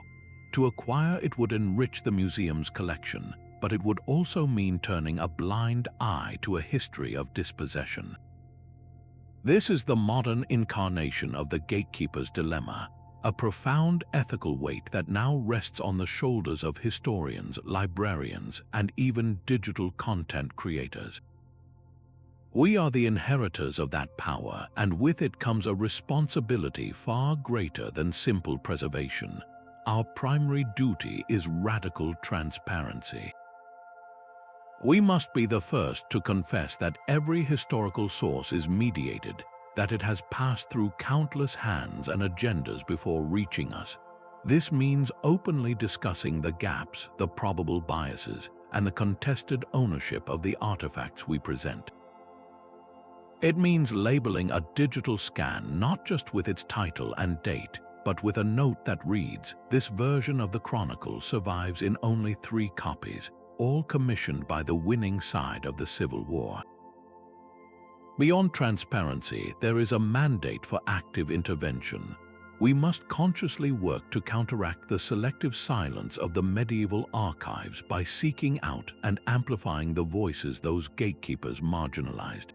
To acquire it would enrich the museum's collection, but it would also mean turning a blind eye to a history of dispossession. This is the modern incarnation of the gatekeeper's dilemma, a profound ethical weight that now rests on the shoulders of historians, librarians, and even digital content creators. We are the inheritors of that power, and with it comes a responsibility far greater than simple preservation. Our primary duty is radical transparency. We must be the first to confess that every historical source is mediated, that it has passed through countless hands and agendas before reaching us. This means openly discussing the gaps, the probable biases, and the contested ownership of the artifacts we present. It means labeling a digital scan not just with its title and date, but with a note that reads, "This version of the Chronicle survives in only 3 copies, all commissioned by the winning side of the Civil War." Beyond transparency, there is a mandate for active intervention. We must consciously work to counteract the selective silence of the medieval archives by seeking out and amplifying the voices those gatekeepers marginalized.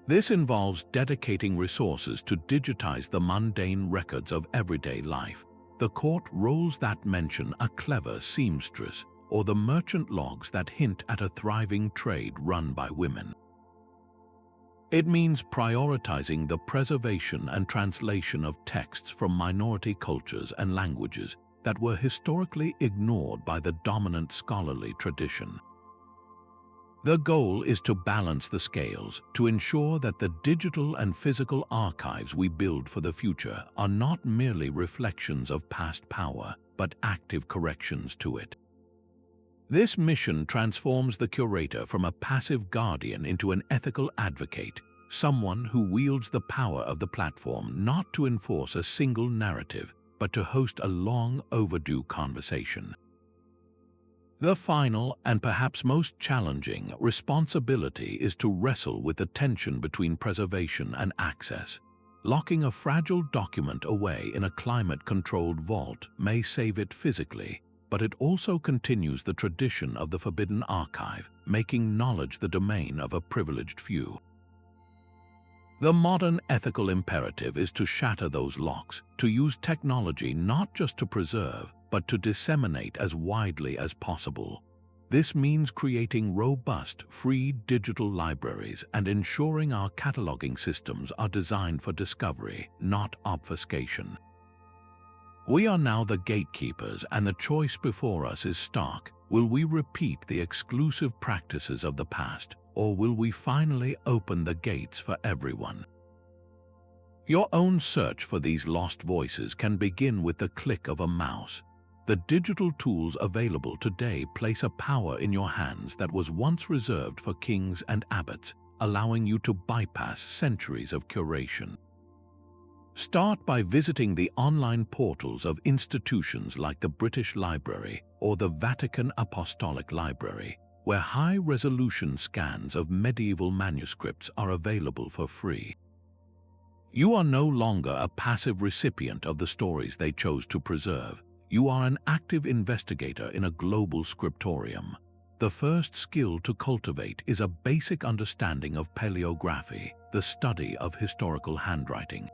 This involves dedicating resources to digitize the mundane records of everyday life, the court rolls that mention a clever seamstress, or the merchant logs that hint at a thriving trade run by women. It means prioritizing the preservation and translation of texts from minority cultures and languages that were historically ignored by the dominant scholarly tradition. The goal is to balance the scales, to ensure that the digital and physical archives we build for the future are not merely reflections of past power, but active corrections to it. This mission transforms the curator from a passive guardian into an ethical advocate, someone who wields the power of the platform not to enforce a single narrative, but to host a long overdue conversation. The final and perhaps most challenging responsibility is to wrestle with the tension between preservation and access. Locking a fragile document away in a climate-controlled vault may save it physically, but it also continues the tradition of the forbidden archive, making knowledge the domain of a privileged few. The modern ethical imperative is to shatter those locks, to use technology not just to preserve, but to disseminate as widely as possible. This means creating robust, free digital libraries and ensuring our cataloging systems are designed for discovery, not obfuscation. We are now the gatekeepers, and the choice before us is stark. Will we repeat the exclusive practices of the past, or will we finally open the gates for everyone? Your own search for these lost voices can begin with the click of a mouse. The digital tools available today place a power in your hands that was once reserved for kings and abbots, allowing you to bypass centuries of curation. Start by visiting the online portals of institutions like the British Library or the Vatican Apostolic Library, where high-resolution scans of medieval manuscripts are available for free. You are no longer a passive recipient of the stories they chose to preserve. You are an active investigator in a global scriptorium. The first skill to cultivate is a basic understanding of paleography, the study of historical handwriting.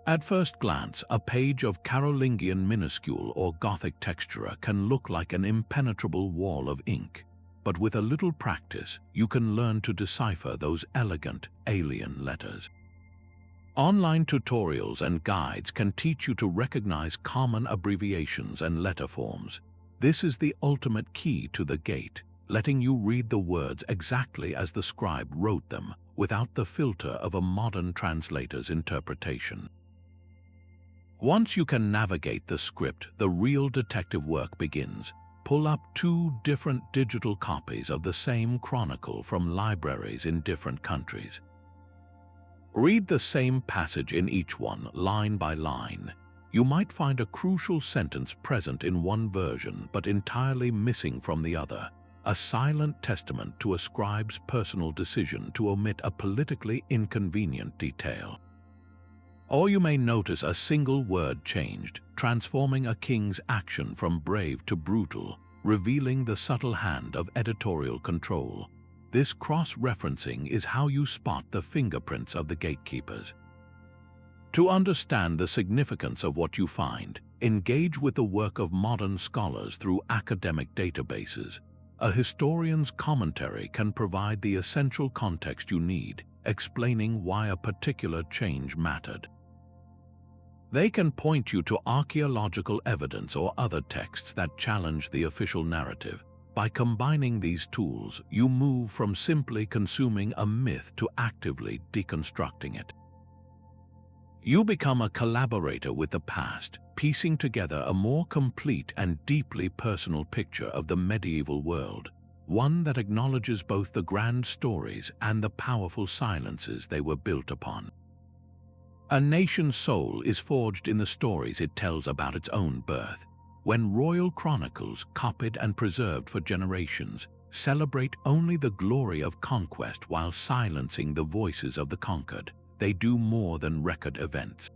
At first glance, a page of Carolingian minuscule or Gothic textura can look like an impenetrable wall of ink, but with a little practice, you can learn to decipher those elegant, alien letters. Online tutorials and guides can teach you to recognize common abbreviations and letter forms. This is the ultimate key to the gate, letting you read the words exactly as the scribe wrote them, without the filter of a modern translator's interpretation. Once you can navigate the script, the real detective work begins. Pull up 2 different digital copies of the same chronicle from libraries in different countries. Read the same passage in each one, line by line. You might find a crucial sentence present in one version but entirely missing from the other, a silent testament to a scribe's personal decision to omit a politically inconvenient detail. Or you may notice a single word changed, transforming a king's action from brave to brutal, revealing the subtle hand of editorial control. This cross-referencing is how you spot the fingerprints of the gatekeepers. To understand the significance of what you find, engage with the work of modern scholars through academic databases. A historian's commentary can provide the essential context you need, explaining why a particular change mattered. They can point you to archaeological evidence or other texts that challenge the official narrative. By combining these tools, you move from simply consuming a myth to actively deconstructing it. You become a collaborator with the past, piecing together a more complete and deeply personal picture of the medieval world, one that acknowledges both the grand stories and the powerful silences they were built upon. A nation's soul is forged in the stories it tells about its own birth. When royal chronicles, copied and preserved for generations, celebrate only the glory of conquest while silencing the voices of the conquered, they do more than record events.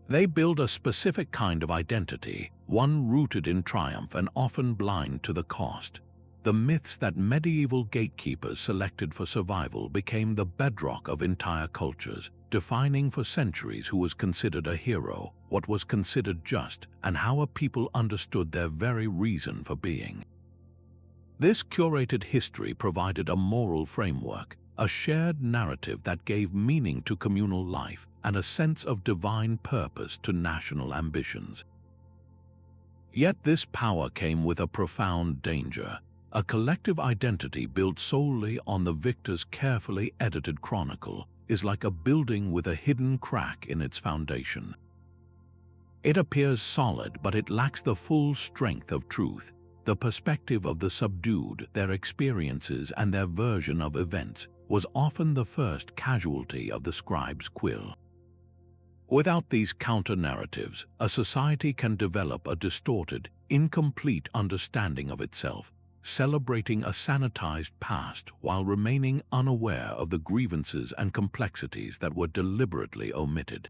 They build a specific kind of identity, one rooted in triumph and often blind to the cost. The myths that medieval gatekeepers selected for survival became the bedrock of entire cultures, defining for centuries who was considered a hero, what was considered just, and how a people understood their very reason for being. This curated history provided a moral framework, a shared narrative that gave meaning to communal life and a sense of divine purpose to national ambitions. Yet this power came with a profound danger. A collective identity built solely on the victor's carefully edited chronicle is like a building with a hidden crack in its foundation. It appears solid, but it lacks the full strength of truth, the perspective of the subdued, their experiences and their version of events was often the first casualty of the scribe's quill. Without these counter-narratives, a society can develop a distorted, incomplete understanding of itself, celebrating a sanitized past while remaining unaware of the grievances and complexities that were deliberately omitted.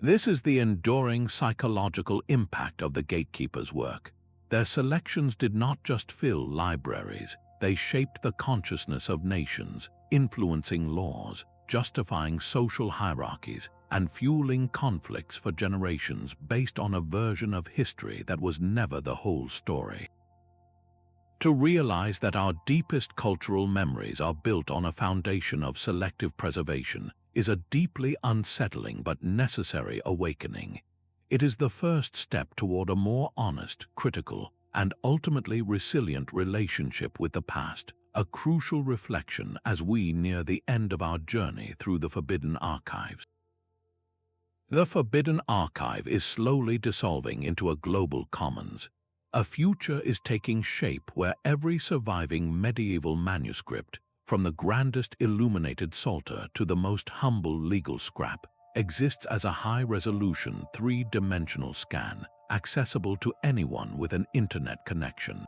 This is the enduring psychological impact of the gatekeepers' work. Their selections did not just fill libraries, they shaped the consciousness of nations, influencing laws, justifying social hierarchies, and fueling conflicts for generations based on a version of history that was never the whole story. To realize that our deepest cultural memories are built on a foundation of selective preservation is a deeply unsettling but necessary awakening. It is the first step toward a more honest, critical, and ultimately resilient relationship with the past, a crucial reflection as we near the end of our journey through the Forbidden Archives. The Forbidden Archive is slowly dissolving into a global commons. A future is taking shape where every surviving medieval manuscript, from the grandest illuminated psalter to the most humble legal scrap, exists as a high-resolution, three-dimensional scan, accessible to anyone with an internet connection.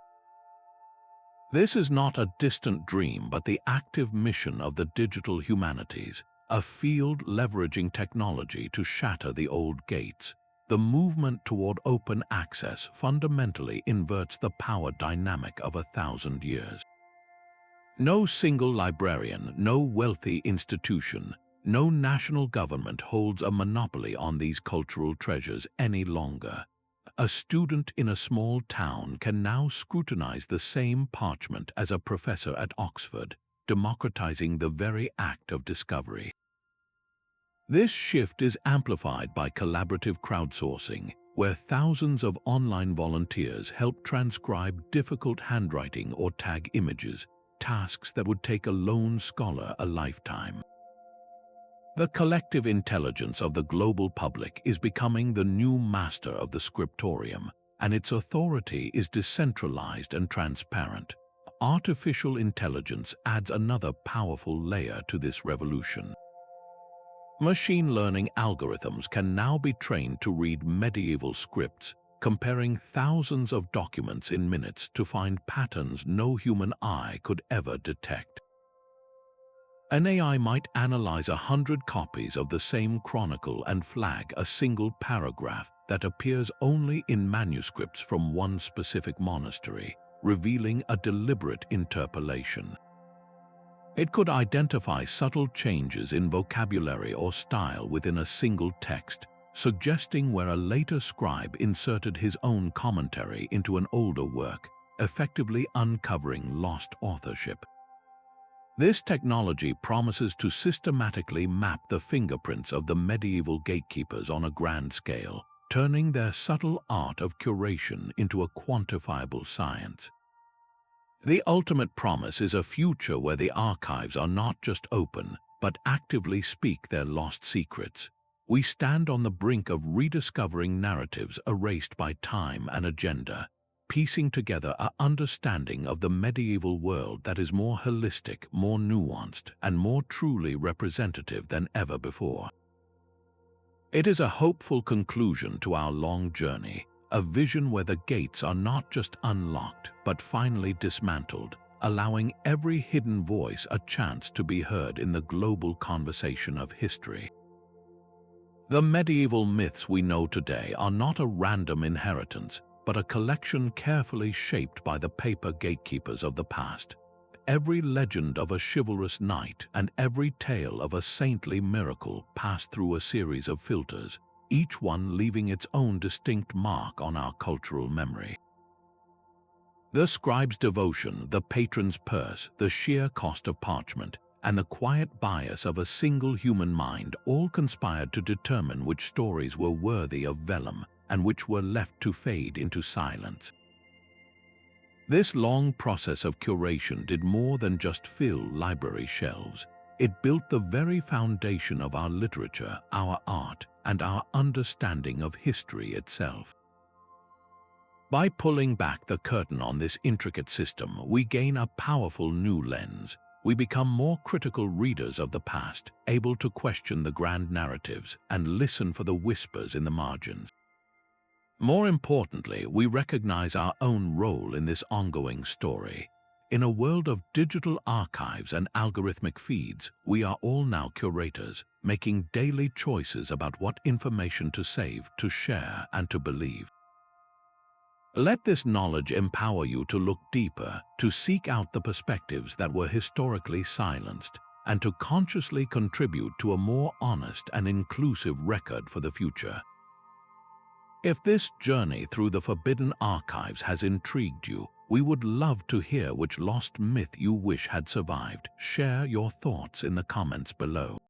This is not a distant dream but the active mission of the digital humanities, a field leveraging technology to shatter the old gates. The movement toward open access fundamentally inverts the power dynamic of 1,000 years. No single librarian, no wealthy institution, no national government holds a monopoly on these cultural treasures any longer. A student in a small town can now scrutinize the same parchment as a professor at Oxford, democratizing the very act of discovery. This shift is amplified by collaborative crowdsourcing, where thousands of online volunteers help transcribe difficult handwriting or tag images, tasks that would take a lone scholar a lifetime. The collective intelligence of the global public is becoming the new master of the scriptorium, and its authority is decentralized and transparent. Artificial intelligence adds another powerful layer to this revolution. Machine learning algorithms can now be trained to read medieval scripts, comparing thousands of documents in minutes to find patterns no human eye could ever detect. An AI might analyze 100 copies of the same chronicle and flag a single paragraph that appears only in manuscripts from one specific monastery, revealing a deliberate interpolation. It could identify subtle changes in vocabulary or style within a single text, suggesting where a later scribe inserted his own commentary into an older work, effectively uncovering lost authorship. This technology promises to systematically map the fingerprints of the medieval gatekeepers on a grand scale, turning their subtle art of curation into a quantifiable science. The ultimate promise is a future where the archives are not just open, but actively speak their lost secrets. We stand on the brink of rediscovering narratives erased by time and agenda, piecing together an understanding of the medieval world that is more holistic, more nuanced, and more truly representative than ever before. It is a hopeful conclusion to our long journey, a vision where the gates are not just unlocked, but finally dismantled, allowing every hidden voice a chance to be heard in the global conversation of history. The medieval myths we know today are not a random inheritance, but a collection carefully shaped by the paper gatekeepers of the past. Every legend of a chivalrous knight and every tale of a saintly miracle passed through a series of filters, each one leaving its own distinct mark on our cultural memory. The scribe's devotion, the patron's purse, the sheer cost of parchment, and the quiet bias of a single human mind all conspired to determine which stories were worthy of vellum and which were left to fade into silence. This long process of curation did more than just fill library shelves. It built the very foundation of our literature, our art, and our understanding of history itself. By pulling back the curtain on this intricate system, we gain a powerful new lens. We become more critical readers of the past, able to question the grand narratives and listen for the whispers in the margins. More importantly, we recognize our own role in this ongoing story. In a world of digital archives and algorithmic feeds, we are all now curators, making daily choices about what information to save, to share, and to believe. Let this knowledge empower you to look deeper, to seek out the perspectives that were historically silenced, and to consciously contribute to a more honest and inclusive record for the future. If this journey through the forbidden archives has intrigued you, we would love to hear which lost myth you wish had survived. Share your thoughts in the comments below.